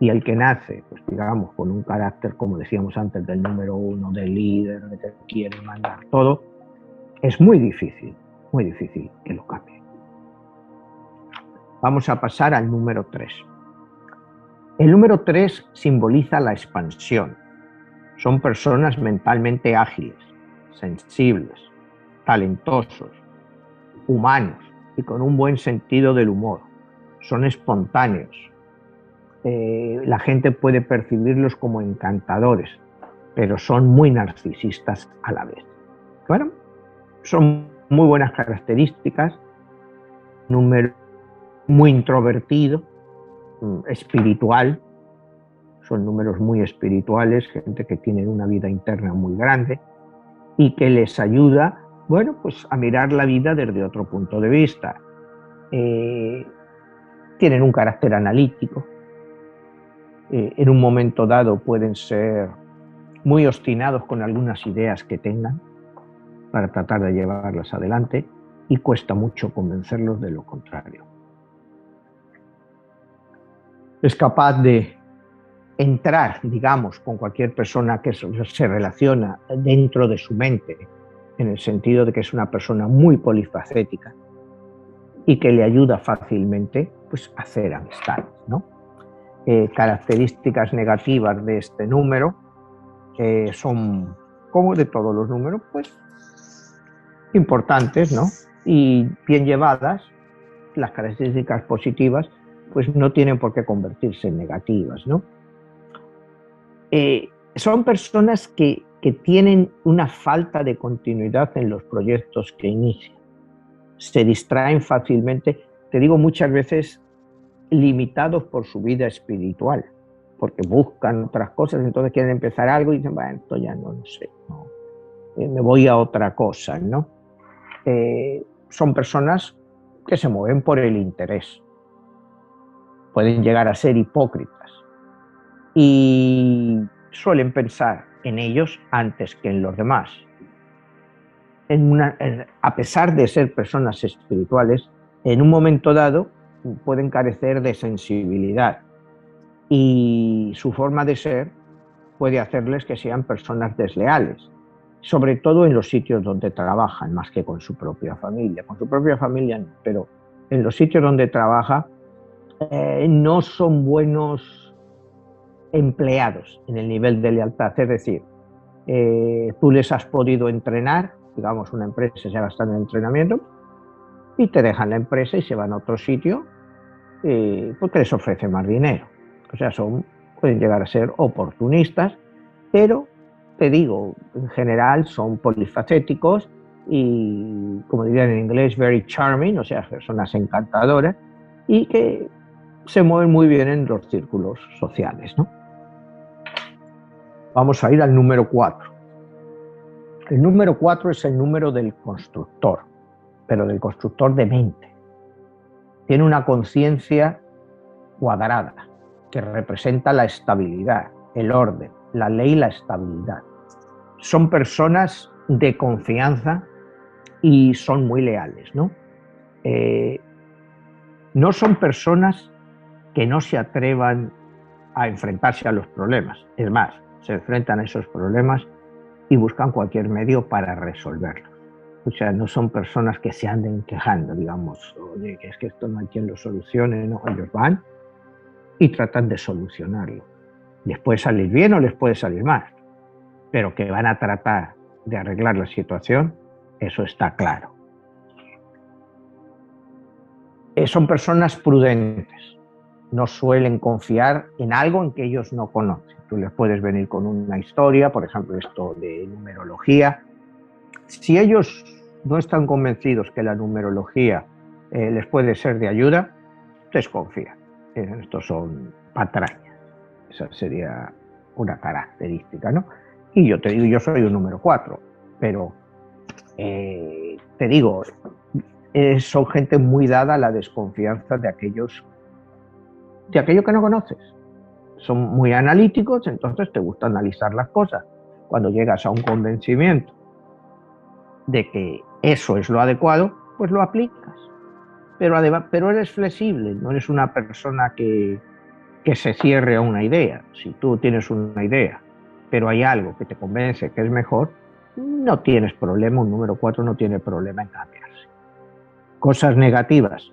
Y el que nace, pues digamos, con un carácter, como decíamos antes, del número 1, del líder, de que quiere mandar todo, es muy difícil que lo cambie. Vamos a pasar al número 3. El número 3 simboliza la expansión. Son personas mentalmente ágiles, sensibles, talentosos, humanos y con un buen sentido del humor. Son espontáneos. La gente puede percibirlos como encantadores, pero son muy narcisistas a la vez. Bueno, son muy buenas características. Número muy introvertido, espiritual. Son números muy espirituales, gente que tiene una vida interna muy grande y que les ayuda, bueno, pues a mirar la vida desde otro punto de vista. Tienen un carácter analítico. En un momento dado pueden ser muy obstinados con algunas ideas que tengan para tratar de llevarlas adelante y cuesta mucho convencerlos de lo contrario. Es capaz de entrar, digamos, con cualquier persona que se relaciona dentro de su mente, en el sentido de que es una persona muy polifacética y que le ayuda fácilmente pues, a hacer amistades, ¿no? Características negativas de este número son, como de todos los números, pues importantes, ¿no? Y bien llevadas, las características positivas pues no tienen por qué convertirse en negativas, ¿no? Son personas que tienen una falta de continuidad en los proyectos que inician. Se distraen fácilmente, te digo muchas veces, limitados por su vida espiritual, porque buscan otras cosas, entonces quieren empezar algo y dicen, bueno, esto ya no sé, no, me voy a otra cosa, ¿no? Son personas que se mueven por el interés. Pueden llegar a ser hipócritas y suelen pensar en ellos antes que en los demás. A pesar de ser personas espirituales, en un momento dado pueden carecer de sensibilidad y su forma de ser puede hacerles que sean personas desleales, sobre todo en los sitios donde trabajan, más que con su propia familia. Con su propia familia no, pero en los sitios donde trabaja no son buenos empleados en el nivel de lealtad. Es decir, tú les has podido entrenar, digamos una empresa se gasta en el entrenamiento y te dejan la empresa y se van a otro sitio porque les ofrece más dinero. O sea, pueden llegar a ser oportunistas, pero te digo, en general son polifacéticos y, como dirían en inglés, very charming, o sea, personas encantadoras y que se mueven muy bien en los círculos sociales, ¿no? Vamos a ir al número 4. El número 4 es el número del constructor, pero del constructor de mente. Tiene una conciencia cuadrada que representa la estabilidad, el orden, la ley y la estabilidad. Son personas de confianza y son muy leales, ¿no? No son personas que no se atrevan a enfrentarse a los problemas. Es más, se enfrentan a esos problemas y buscan cualquier medio para resolverlos. O sea, no son personas que se anden quejando, digamos, oye, que es que esto no hay quien lo solucione, no, ellos van y tratan de solucionarlo. Les puede salir bien o les puede salir mal, pero que van a tratar de arreglar la situación, eso está claro. Son personas prudentes, no suelen confiar en algo en que ellos no conocen. Tú les puedes venir con una historia, por ejemplo, esto de numerología. Si ellos no están convencidos que la numerología les puede ser de ayuda, desconfían. Estos son patrañas. Esa sería una característica, ¿no? Y yo te digo, yo soy un número 4, pero te digo, son gente muy dada a la desconfianza de aquello que no conoces. Son muy analíticos, entonces te gusta analizar las cosas. Cuando llegas a un convencimiento de que eso es lo adecuado, pues lo aplicas. Pero eres flexible, no eres una persona que se cierre a una idea. Si tú tienes una idea, pero hay algo que te convence que es mejor, no tienes problema, un número 4 no tiene problema en cambiarse. Cosas negativas.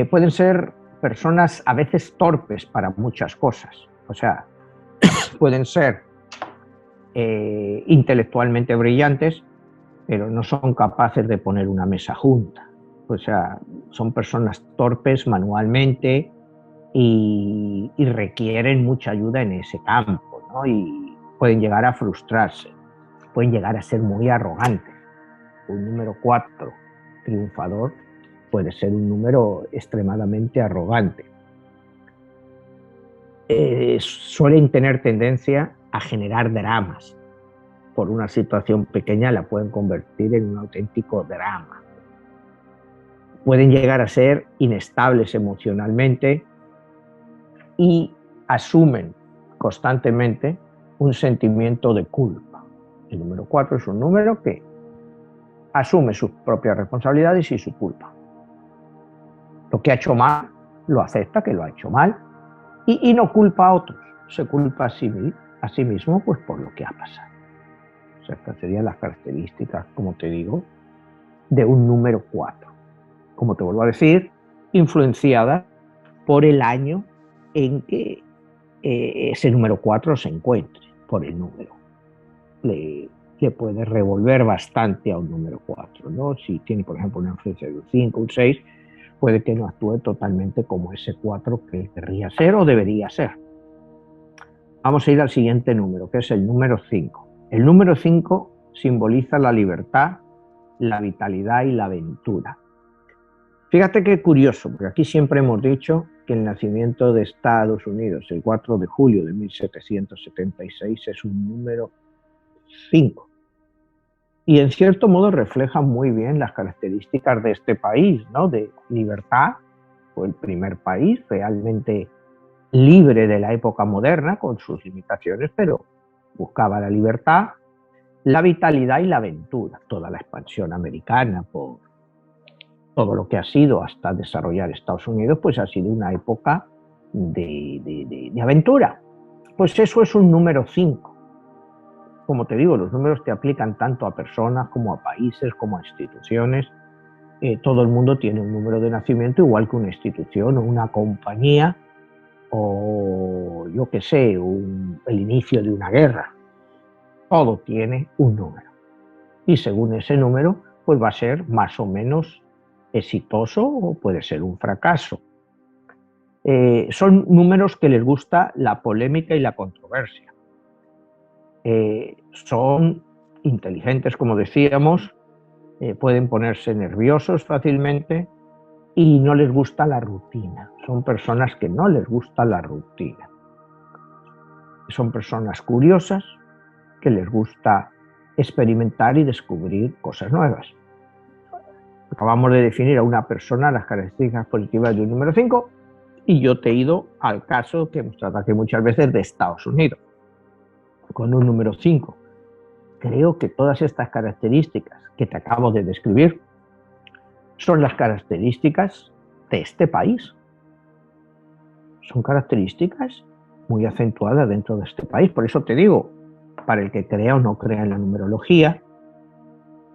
Pueden ser personas a veces torpes para muchas cosas. O sea, pueden ser intelectualmente brillantes, pero no son capaces de poner una mesa junta. O sea, son personas torpes manualmente y requieren mucha ayuda en ese campo, ¿no? Y pueden llegar a frustrarse, pueden llegar a ser muy arrogantes. Un número 4 triunfador puede ser un número extremadamente arrogante. Suelen tener tendencia a generar dramas. Por una situación pequeña la pueden convertir en un auténtico drama. Pueden llegar a ser inestables emocionalmente y asumen constantemente un sentimiento de culpa. El número 4 es un número que asume sus propias responsabilidades y su culpa. Lo que ha hecho mal, lo acepta que lo ha hecho mal y no culpa a otros, se culpa a sí mismo pues, por lo que ha pasado. O sea, estas serían las características, como te digo, de un número 4. Como te vuelvo a decir, influenciada por el año en que ese número 4 se encuentre, por el número. Le puede revolver bastante a un número 4, ¿no? Si tiene, por ejemplo, una influencia de un 5, un 6, puede que no actúe totalmente como ese 4 que querría ser o debería ser. Vamos a ir al siguiente número, que es el número 5. El número 5 simboliza la libertad, la vitalidad y la aventura. Fíjate qué curioso, porque aquí siempre hemos dicho que el nacimiento de Estados Unidos, el 4 de julio de 1776, es un número 5. Y en cierto modo refleja muy bien las características de este país, ¿no? De libertad, fue el primer país realmente libre de la época moderna, con sus limitaciones, pero buscaba la libertad, la vitalidad y la aventura. Toda la expansión americana por todo lo que ha sido hasta desarrollar Estados Unidos, pues ha sido una época de aventura. Pues eso es un número 5. Como te digo, los números te aplican tanto a personas como a países, como a instituciones. Todo el mundo tiene un número de nacimiento, igual que una institución o una compañía, o yo qué sé, el inicio de una guerra. Todo tiene un número. Y según ese número, pues va a ser más o menos exitoso o puede ser un fracaso. Son números que les gusta la polémica y la controversia. Son inteligentes, como decíamos, pueden ponerse nerviosos fácilmente y no les gusta la rutina. Son personas que no les gusta la rutina. Son personas curiosas que les gusta experimentar y descubrir cosas nuevas. Acabamos de definir a una persona las características positivas de un número 5 y yo te he ido al caso que hemos tratado aquí muchas veces de Estados Unidos, con un número 5. Creo que todas estas características que te acabo de describir son las características de este país. Son características muy acentuada dentro de este país. Por eso te digo, para el que crea o no crea en la numerología,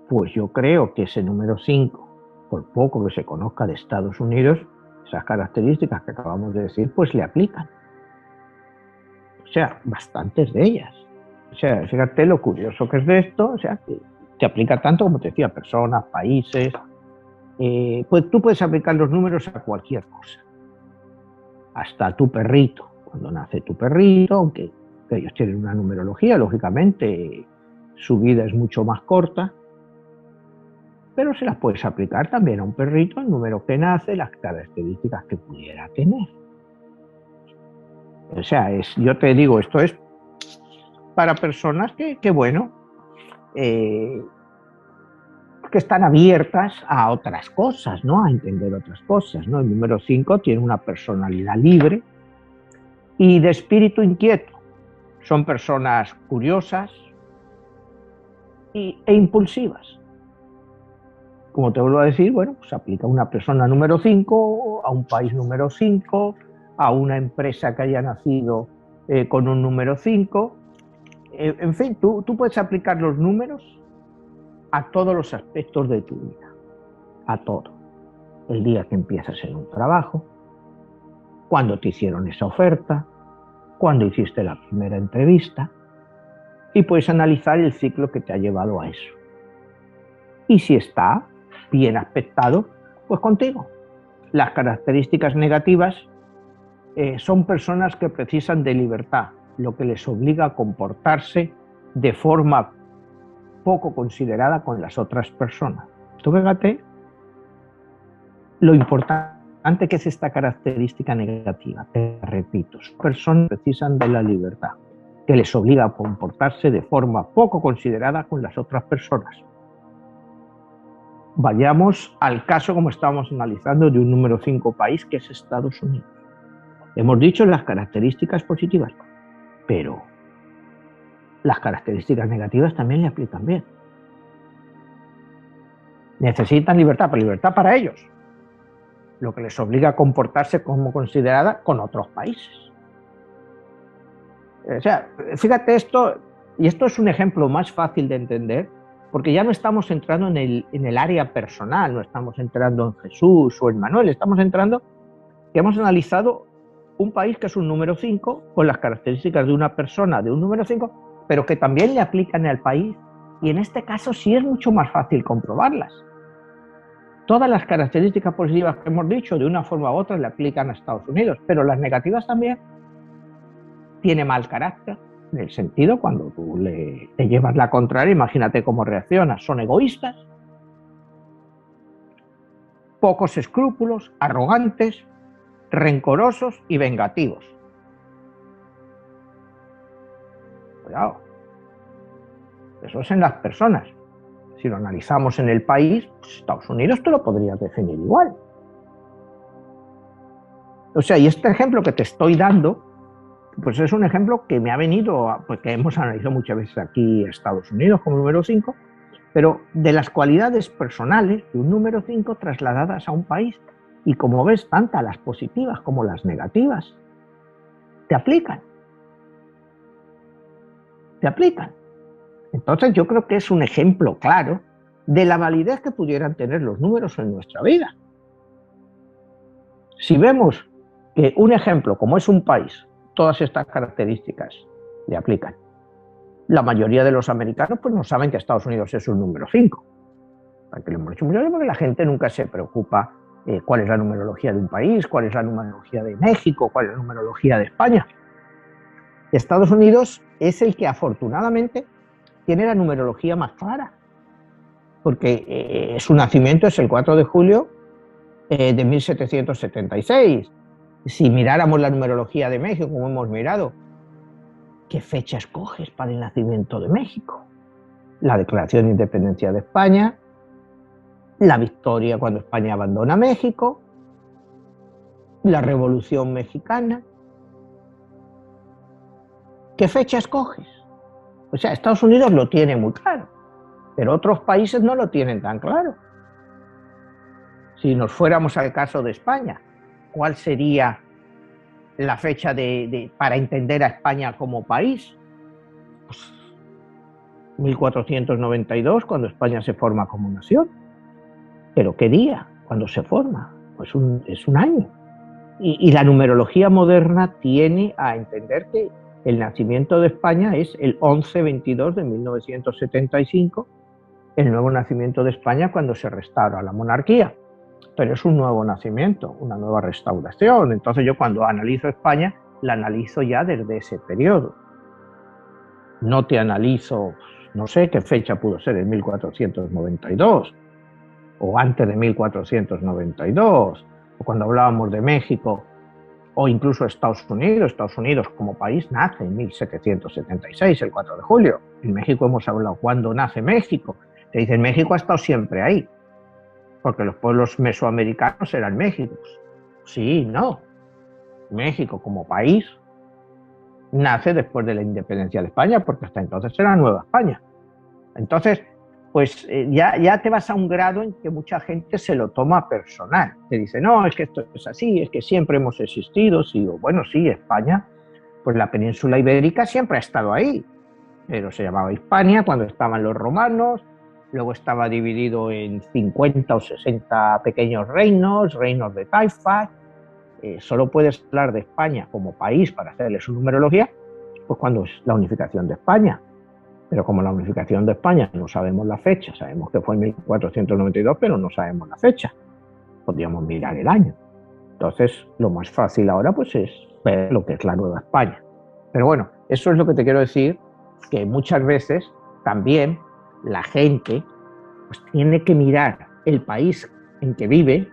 pues yo creo que ese número 5, por poco que se conozca de Estados Unidos, esas características que acabamos de decir, pues le aplican. O sea, bastantes de ellas. O sea, fíjate lo curioso que es de esto, o sea, que te aplica tanto, como te decía, personas, países. Pues tú puedes aplicar los números a cualquier cosa. Hasta tu perrito. Cuando nace tu perrito, aunque ellos tienen una numerología, lógicamente su vida es mucho más corta, pero se las puedes aplicar también a un perrito, el número que nace, las características que pudiera tener. O sea, yo te digo, esto es para personas que bueno, que están abiertas a otras cosas, ¿no? A entender otras cosas, ¿no? El número 5 tiene una personalidad libre y de espíritu inquieto. Son personas curiosas e impulsivas. Como te vuelvo a decir, bueno, pues aplica a una persona número 5, a un país número 5, a una empresa que haya nacido con un número 5. En fin, tú puedes aplicar los números a todos los aspectos de tu vida, a todo. El día que empiezas en un trabajo, cuando te hicieron esa oferta, cuando hiciste la primera entrevista, y puedes analizar el ciclo que te ha llevado a eso. Y si está bien aspectado, pues contigo. Las características negativas son personas que precisan de libertad, lo que les obliga a comportarse de forma poco considerada con las otras personas. Tú fíjate lo importante que es esta característica negativa. Te repito, son personas que precisan de la libertad, que les obliga a comportarse de forma poco considerada con las otras personas. Vayamos al caso, como estábamos analizando, de un número 5 país, que es Estados Unidos. Hemos dicho las características positivas, pero las características negativas también le aplican bien. Necesitan libertad, pero libertad para ellos, lo que les obliga a comportarse como considerada con otros países. O sea, fíjate esto, y esto es un ejemplo más fácil de entender, porque ya no estamos entrando en el área personal, no estamos entrando en Jesús o en Manuel, estamos entrando que hemos analizado un país que es un número 5, con las características de una persona de un número 5, pero que también le aplican al país, y en este caso sí es mucho más fácil comprobarlas. Todas las características positivas que hemos dicho, de una forma u otra, le aplican a Estados Unidos, pero las negativas también. Tiene mal carácter, en el sentido, cuando tú le llevas la contraria, imagínate cómo reacciona. Son egoístas, pocos escrúpulos, arrogantes, rencorosos y vengativos. Cuidado. Eso es en las personas. Si lo analizamos en el país, pues Estados Unidos tú lo podrías definir igual. O sea, y este ejemplo que te estoy dando, pues es un ejemplo que me ha venido, porque hemos analizado muchas veces aquí Estados Unidos como número 5, pero de las cualidades personales de un número 5 trasladadas a un país. Y como ves, tanto las positivas como las negativas te aplican. Te aplican. Entonces yo creo que es un ejemplo claro de la validez que pudieran tener los números en nuestra vida. Si vemos que un ejemplo, como es un país, todas estas características le aplican. La mayoría de los americanos pues no saben que Estados Unidos es un número 5. Porque lo hemos dicho muchas veces, porque la gente nunca se preocupa cuál es la numerología de un país, cuál es la numerología de México, cuál es la numerología de España. Estados Unidos es el que afortunadamente tiene la numerología más clara, porque su nacimiento es el 4 de julio de 1776. Si miráramos la numerología de México, como hemos mirado, ¿qué fecha escoges para el nacimiento de México? La Declaración de Independencia de España, la victoria cuando España abandona México, la Revolución Mexicana. ¿Qué fecha escoges? O sea, Estados Unidos lo tiene muy claro, pero otros países no lo tienen tan claro. Si nos fuéramos al caso de España, ¿cuál sería la fecha para entender a España como país? Pues 1492, cuando España se forma como nación. ¿Pero qué día? ¿Cuándo se forma? Pues es un año. Y la numerología moderna tiene a entender que el nacimiento de España es el 11-22 de 1975, el nuevo nacimiento de España cuando se restaura la monarquía. Pero es un nuevo nacimiento, una nueva restauración. Entonces yo cuando analizo España, la analizo ya desde ese periodo. No te analizo, no sé qué fecha pudo ser, en 1492, o antes de 1492, o cuando hablábamos de México, o incluso Estados Unidos. Estados Unidos como país nace en 1776, el 4 de julio. En México hemos hablado, ¿cuándo nace México? Te dicen, México ha estado siempre ahí, porque los pueblos mesoamericanos eran México. Sí, no. México como país nace después de la independencia de España, porque hasta entonces era Nueva España. Entonces, pues ya te vas a un grado en que mucha gente se lo toma personal. Te dice, no, es que esto es así, es que siempre hemos existido. Sí, digo, bueno, sí, España, pues la península ibérica siempre ha estado ahí, pero se llamaba Hispania cuando estaban los romanos, luego estaba dividido en 50 o 60 pequeños reinos de taifa. Solo puedes hablar de España como país para hacerle su numerología, pues cuando es la unificación de España. Pero como la unificación de España no sabemos la fecha, sabemos que fue en 1492, pero no sabemos la fecha. Podríamos mirar el año. Entonces, lo más fácil ahora pues es ver lo que es la Nueva España. Pero bueno, eso es lo que te quiero decir, que muchas veces también la gente pues tiene que mirar el país en que vive,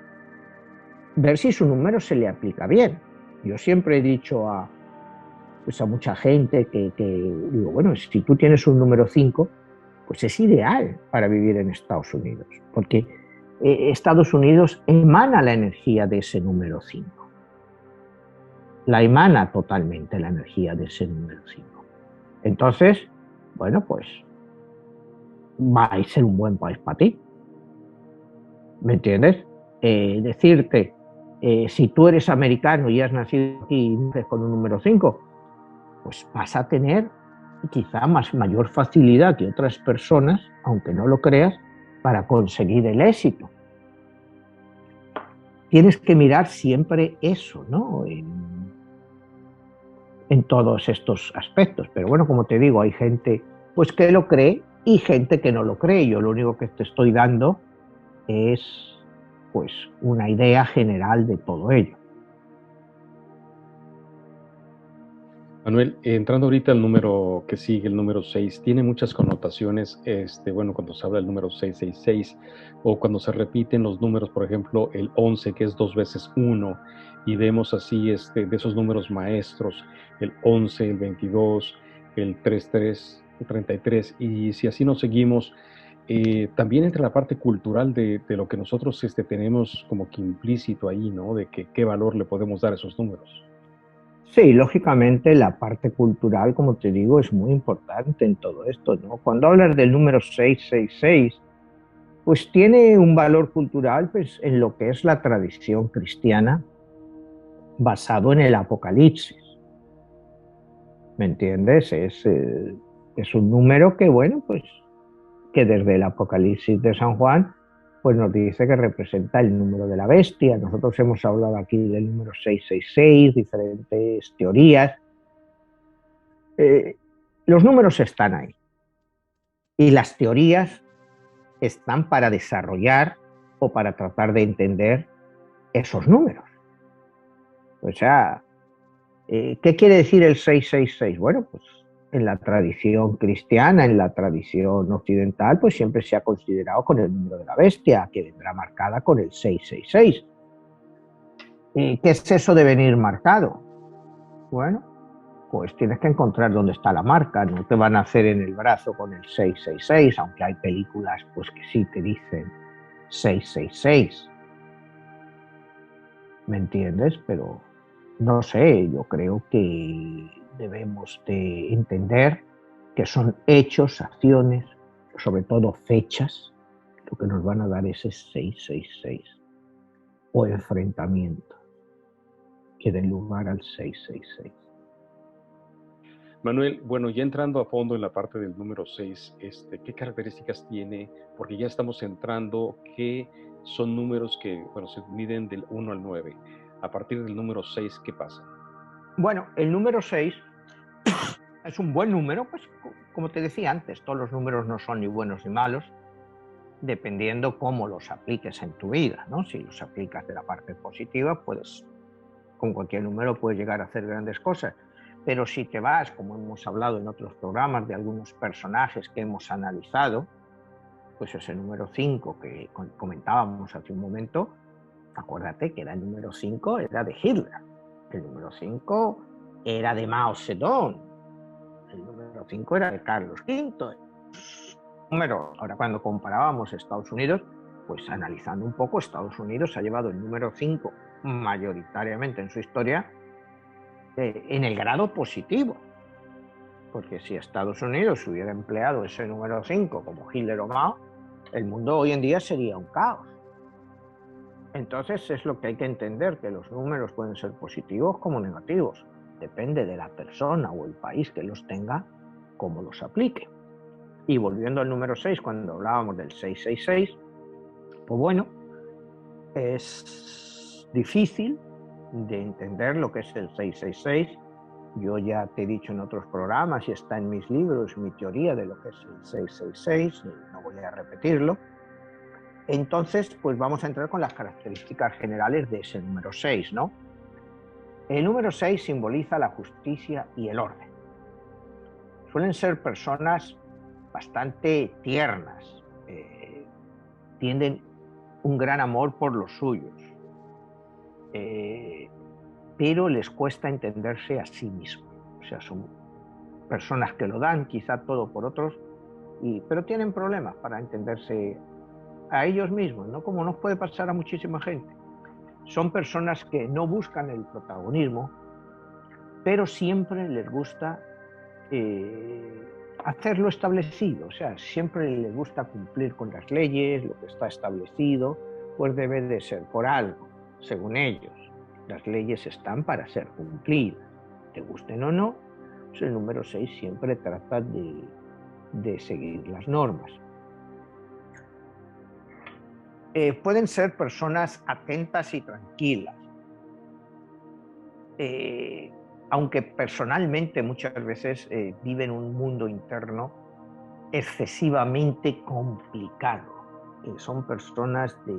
ver si su número se le aplica bien. Yo siempre he dicho a mucha gente que digo, bueno, si tú tienes un número 5, pues es ideal para vivir en Estados Unidos, porque Estados Unidos emana la energía de ese número 5. La emana totalmente la energía de ese número 5. Entonces, bueno, pues va a ser un buen país para ti. ¿Me entiendes? Decirte, si tú eres americano y has nacido aquí y naces con un número 5, pues vas a tener quizá mayor facilidad que otras personas, aunque no lo creas, para conseguir el éxito. Tienes que mirar siempre eso, ¿no? En todos estos aspectos. Pero bueno, como te digo, hay gente pues que lo cree y gente que no lo cree. Yo lo único que te estoy dando es pues una idea general de todo ello. Manuel, entrando ahorita al número que sigue, el número 6, tiene muchas connotaciones, bueno, cuando se habla del número 666, o cuando se repiten los números, por ejemplo, el 11, que es 2 veces 1, y vemos así de esos números maestros, el 11, el 22, el 33, el 33, y si así nos seguimos, también entra la parte cultural de lo que nosotros tenemos como que implícito ahí, ¿no? De que qué valor le podemos dar a esos números. Sí, lógicamente la parte cultural, como te digo, es muy importante en todo esto, ¿no? Cuando hablas del número 666, pues tiene un valor cultural pues, en lo que es la tradición cristiana basado en el Apocalipsis. ¿Me entiendes? Es un número que, bueno, pues que desde el Apocalipsis de San Juan pues nos dice que representa el número de la bestia. Nosotros hemos hablado aquí del número 666, diferentes teorías. Los números están ahí y las teorías están para desarrollar o para tratar de entender esos números. O sea, ¿qué quiere decir el 666? Bueno, pues en la tradición cristiana, en la tradición occidental, pues siempre se ha considerado con el número de la bestia, que vendrá marcada con el 666. ¿Qué es eso de venir marcado? Bueno, pues tienes que encontrar dónde está la marca. No te van a hacer en el brazo con el 666, aunque hay películas pues que sí te dicen 666. ¿Me entiendes? Pero no sé, yo creo que debemos de entender que son hechos, acciones, sobre todo fechas, lo que nos van a dar ese 666 o enfrentamiento. que den lugar al 666. Manuel, bueno, ya entrando a fondo en la parte del número 6, ¿qué características tiene? Porque ya estamos entrando que son números que, bueno, se miden del 1 al 9. A partir del número 6, ¿qué pasa? Bueno, el número 6 es un buen número, pues como te decía antes, todos los números no son ni buenos ni malos, dependiendo cómo los apliques en tu vida, ¿no? Si los aplicas de la parte positiva, pues con cualquier número puedes llegar a hacer grandes cosas. Pero si te vas, como hemos hablado en otros programas, de algunos personajes que hemos analizado, pues ese número 5 que comentábamos hace un momento, acuérdate que era el número 5, era de Hitler, el número 5 era de Mao Zedong, el número 5 era de Carlos V. Ahora, cuando comparábamos Estados Unidos, pues analizando un poco, Estados Unidos ha llevado el número 5 mayoritariamente en su historia en el grado positivo. Porque si Estados Unidos hubiera empleado ese número 5 como Hitler o Mao, el mundo hoy en día sería un caos. Entonces es lo que hay que entender, que los números pueden ser positivos como negativos. Depende de la persona o el país que los tenga, cómo los aplique. Y volviendo al número 6, cuando hablábamos del 666, pues bueno, es difícil de entender lo que es el 666. Yo ya te he dicho en otros programas y está en mis libros mi teoría de lo que es el 666, no voy a repetirlo. Entonces, pues vamos a entrar con las características generales de ese número 6, ¿no? El número 6 simboliza la justicia y el orden. Suelen ser personas bastante tiernas, tienen un gran amor por los suyos, pero les cuesta entenderse a sí mismos. O sea, son personas que lo dan quizá todo por otros, pero tienen problemas para entenderse a ellos mismos, ¿no? Como nos puede pasar a muchísima gente. Son personas que no buscan el protagonismo, pero siempre les gusta hacer lo establecido, o sea, siempre les gusta cumplir con las leyes, lo que está establecido, pues debe de ser por algo, según ellos. Las leyes están para ser cumplidas, te gusten o no, pues el número 6 siempre trata de seguir las normas. Pueden ser personas atentas y tranquilas, aunque personalmente muchas veces viven un mundo interno excesivamente complicado. Son personas de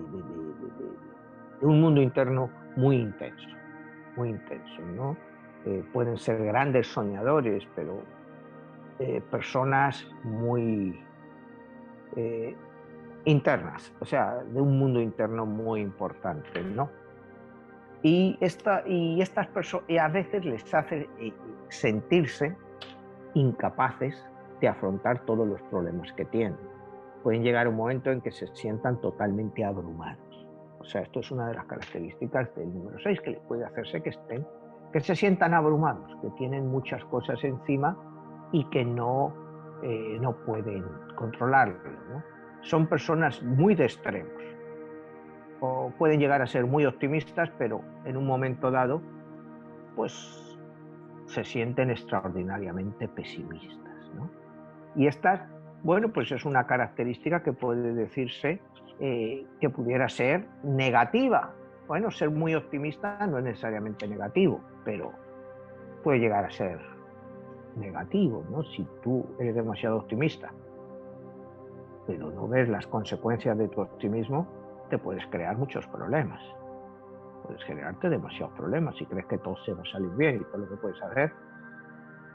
un mundo interno muy intenso, ¿no? Pueden ser grandes soñadores, pero personas muy internas, o sea, de un mundo interno muy importante, ¿no? Y estas personas a veces les hace sentirse incapaces de afrontar todos los problemas que tienen. Pueden llegar a un momento en que se sientan totalmente abrumados. O sea, esto es una de las características del número 6, que les puede hacerse que se sientan abrumados, que tienen muchas cosas encima y que no pueden controlarlo, ¿no? Son personas muy de extremos, o pueden llegar a ser muy optimistas, pero en un momento dado, pues se sienten extraordinariamente pesimistas, ¿no? Y esta, bueno, pues es una característica que puede decirse que pudiera ser negativa. Bueno, ser muy optimista no es necesariamente negativo, pero puede llegar a ser negativo, ¿no? Si tú eres demasiado optimista, pero no ves las consecuencias de tu optimismo, te puedes crear muchos problemas. Puedes generarte demasiados problemas si crees que todo se va a salir bien y todo lo que puedes hacer.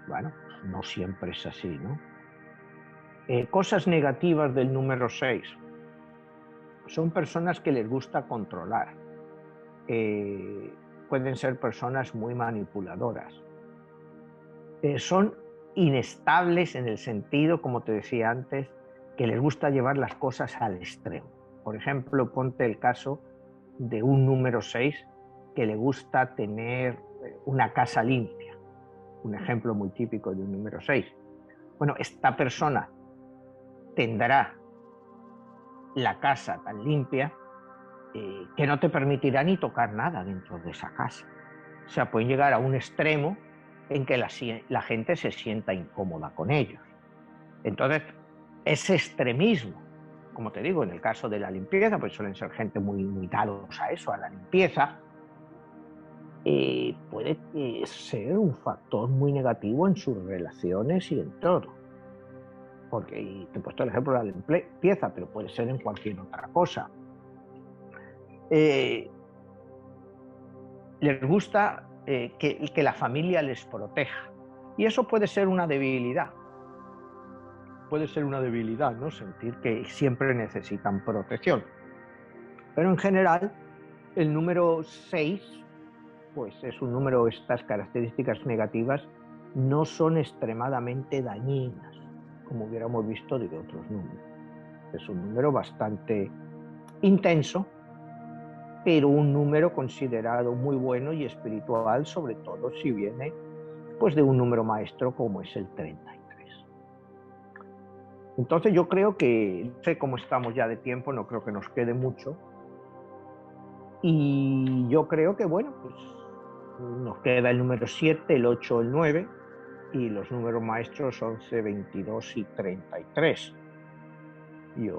Bueno, no siempre es así, ¿no? Cosas negativas del número 6. Son personas que les gusta controlar. Pueden ser personas muy manipuladoras. Son inestables en el sentido, como te decía antes, que les gusta llevar las cosas al extremo. Por ejemplo, ponte el caso de un número 6 que le gusta tener una casa limpia. Un ejemplo muy típico de un número 6. Bueno, esta persona tendrá la casa tan limpia que no te permitirá ni tocar nada dentro de esa casa. O sea, pueden llegar a un extremo en que la gente se sienta incómoda con ellos. Entonces, ese extremismo, como te digo, en el caso de la limpieza, pues suelen ser gente muy dados a eso, a la limpieza, puede ser un factor muy negativo en sus relaciones y en todo. Porque, y te he puesto el ejemplo de la limpieza, pero puede ser en cualquier otra cosa. Les gusta que la familia les proteja. Y eso puede ser una debilidad. Puede ser una debilidad, ¿no? Sentir que siempre necesitan protección. Pero en general, el número 6, pues es un número, estas características negativas no son extremadamente dañinas, como hubiéramos visto de otros números. Es un número bastante intenso, pero un número considerado muy bueno y espiritual, sobre todo si viene pues de un número maestro como es el 33. Entonces yo creo que, no sé cómo estamos ya de tiempo, no creo que nos quede mucho, y yo creo que bueno, pues nos queda el número 7, el 8, el 9, y los números maestros 11, 22 y 33. Yo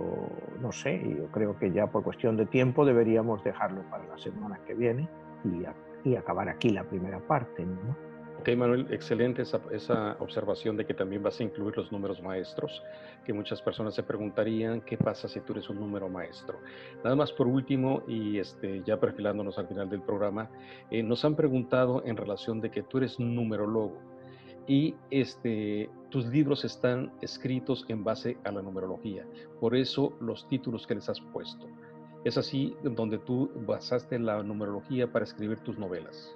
no sé, yo creo que ya por cuestión de tiempo deberíamos dejarlo para la semana que viene y acabar aquí la primera parte, ¿no? Ok, Manuel, excelente esa observación de que también vas a incluir los números maestros, que muchas personas se preguntarían qué pasa si tú eres un número maestro. Nada más por último, y ya perfilándonos al final del programa, nos han preguntado en relación de que tú eres numerólogo y tus libros están escritos en base a la numerología, por eso los títulos que les has puesto. ¿Es así donde tú basaste la numerología para escribir tus novelas?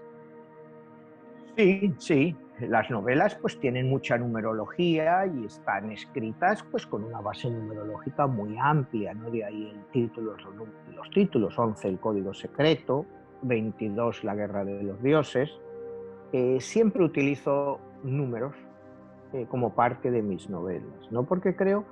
Sí, sí, las novelas pues tienen mucha numerología y están escritas pues con una base numerológica muy amplia, ¿no? De ahí el título, los títulos, 11 el código secreto, 22 la guerra de los dioses. Siempre utilizo números como parte de mis novelas, ¿no? Porque creo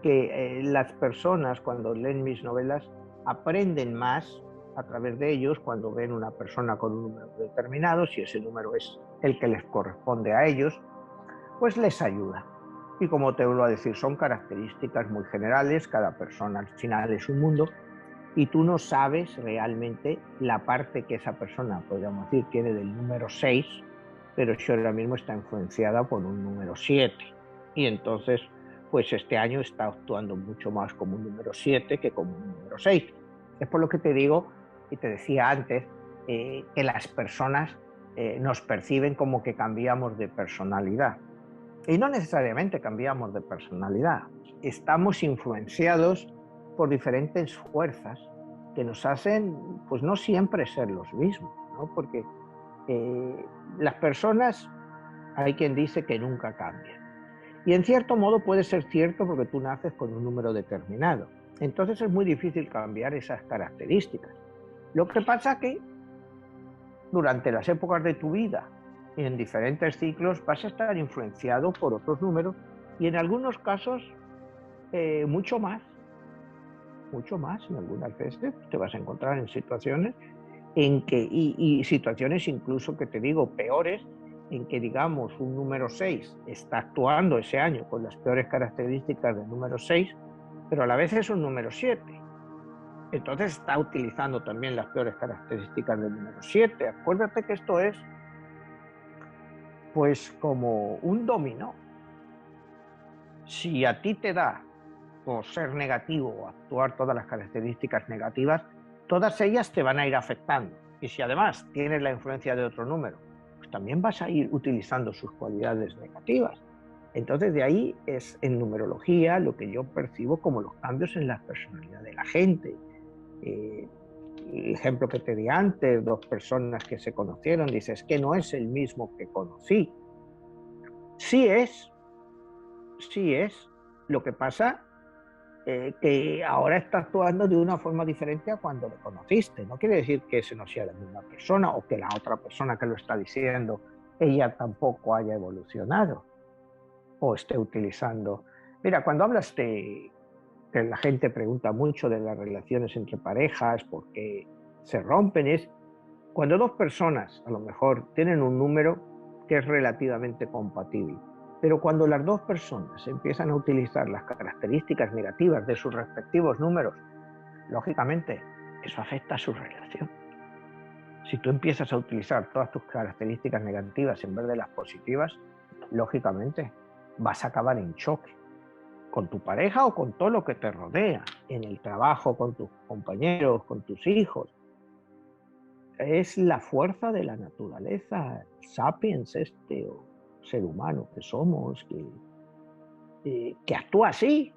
que las personas cuando leen mis novelas aprenden más a través de ellos cuando ven una persona con un número determinado, si ese número es el que les corresponde a ellos, pues les ayuda. Y como te vuelvo a decir, son características muy generales, cada persona al final es un mundo y tú no sabes realmente la parte que esa persona, podríamos decir, tiene del número 6, pero si ahora mismo está influenciada por un número 7. Y entonces, pues este año está actuando mucho más como un número 7 que como un número 6. Es por lo que te digo, y te decía antes, que las personas nos perciben como que cambiamos de personalidad. Y no necesariamente cambiamos de personalidad. Estamos influenciados por diferentes fuerzas que nos hacen, pues no siempre ser los mismos, ¿no? Porque las personas, hay quien dice que nunca cambian. Y en cierto modo puede ser cierto porque tú naces con un número determinado. Entonces es muy difícil cambiar esas características. Lo que pasa es que durante las épocas de tu vida y en diferentes ciclos vas a estar influenciado por otros números y en algunos casos mucho más, en algunas veces te vas a encontrar en situaciones en que, y situaciones incluso que te digo peores, en que digamos un número 6 está actuando ese año con las peores características del número 6, pero a la vez es un número 7. Entonces está utilizando también las peores características del número 7. Acuérdate que esto es pues como un dominó. Si a ti te da por ser negativo o actuar todas las características negativas, todas ellas te van a ir afectando. Y si además tienes la influencia de otro número, pues también vas a ir utilizando sus cualidades negativas. Entonces de ahí es en numerología lo que yo percibo como los cambios en la personalidad de la gente. El ejemplo que te di antes, dos personas que se conocieron, dices que no es el mismo que conocí. Sí es, sí es. Lo que pasa que ahora está actuando de una forma diferente a cuando le conociste. No quiere decir que ese no sea la misma persona o que la otra persona que lo está diciendo, ella tampoco haya evolucionado o esté utilizando. Mira, cuando hablas de que la gente pregunta mucho de las relaciones entre parejas, por qué se rompen, Cuando dos personas a lo mejor tienen un número que es relativamente compatible, pero cuando las dos personas empiezan a utilizar las características negativas de sus respectivos números, lógicamente eso afecta a su relación. Si tú empiezas a utilizar todas tus características negativas en vez de las positivas, lógicamente vas a acabar en choque con tu pareja o con todo lo que te rodea, en el trabajo, con tus compañeros, con tus hijos. Es la fuerza de la naturaleza, sapiens o ser humano que somos, que actúa así.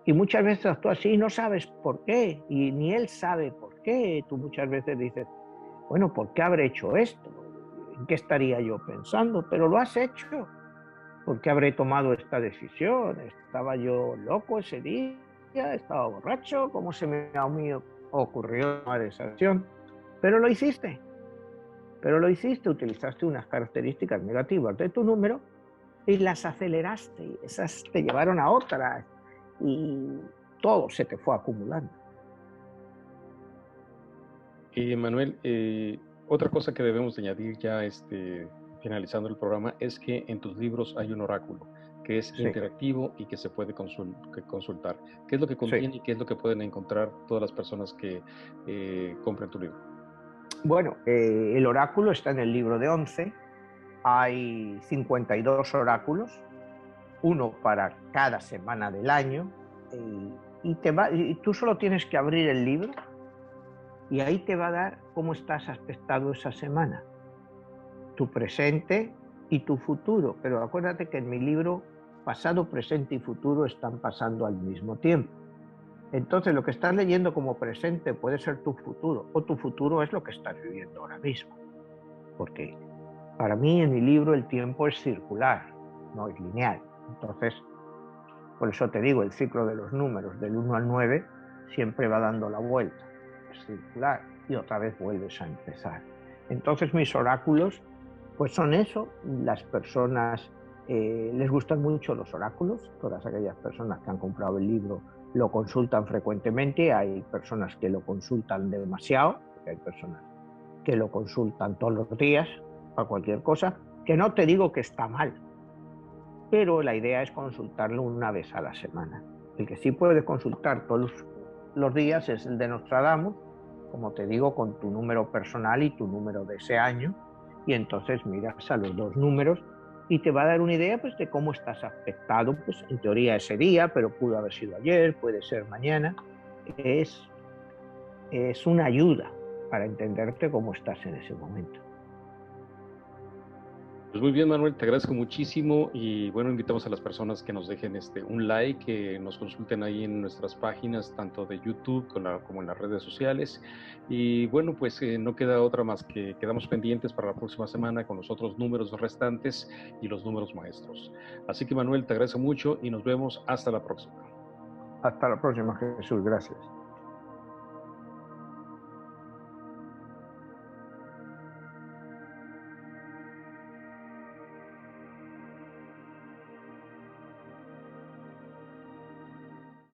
Y muchas veces actúa así y no sabes por qué, y ni él sabe por qué. Tú muchas veces dices, bueno, ¿por qué habré hecho esto? ¿En qué estaría yo pensando? Pero lo has hecho. ¿Por qué habré tomado esta decisión? ¿Estaba yo loco ese día? ¿Estaba borracho? ¿Cómo se me ocurrió tomar esa decisión? Pero lo hiciste. Pero lo hiciste, utilizaste unas características negativas de tu número y las aceleraste. Esas te llevaron a otras y todo se te fue acumulando. Manuel, otra cosa que debemos de añadir ya finalizando el programa es que en tus libros hay un oráculo que es Sí, interactivo y que se puede consultar. ¿Qué es lo que sí. contiene y qué es lo que pueden encontrar todas las personas que compren tu libro? Bueno, el oráculo está en el libro de 11. Hay 52 oráculos, uno para cada semana del año, y tú solo tienes que abrir el libro y ahí te va a dar cómo estás aspectado esa semana, tu presente y tu futuro. Pero acuérdate que en mi libro pasado, presente y futuro están pasando al mismo tiempo. Entonces lo que estás leyendo como presente puede ser tu futuro, o tu futuro es lo que estás viviendo ahora mismo. Porque para mí en mi libro el tiempo es circular, no es lineal. Entonces, por eso te digo, el ciclo de los números del 1 al 9 siempre va dando la vuelta, es circular y otra vez vuelves a empezar. Entonces mis oráculos pues son eso. Las personas les gustan mucho los oráculos, todas aquellas personas que han comprado el libro lo consultan frecuentemente, hay personas que lo consultan demasiado, hay personas que lo consultan todos los días para cualquier cosa, que no te digo que está mal, pero la idea es consultarlo una vez a la semana. El que sí puede consultar todos los días es el de Nostradamus, como te digo, con tu número personal y tu número de ese año, y entonces miras a los dos números y te va a dar una idea pues, de cómo estás afectado, pues en teoría ese día, pero pudo haber sido ayer, puede ser mañana. Es, es una ayuda para entenderte cómo estás en ese momento. Pues muy bien, Manuel, te agradezco muchísimo y bueno, invitamos a las personas que nos dejen un like, que nos consulten ahí en nuestras páginas, tanto de YouTube como en las redes sociales. Y bueno, pues no queda otra más que quedamos pendientes para la próxima semana con los otros números restantes y los números maestros. Así que Manuel, te agradezco mucho y nos vemos hasta la próxima. Hasta la próxima, Jesús. Gracias.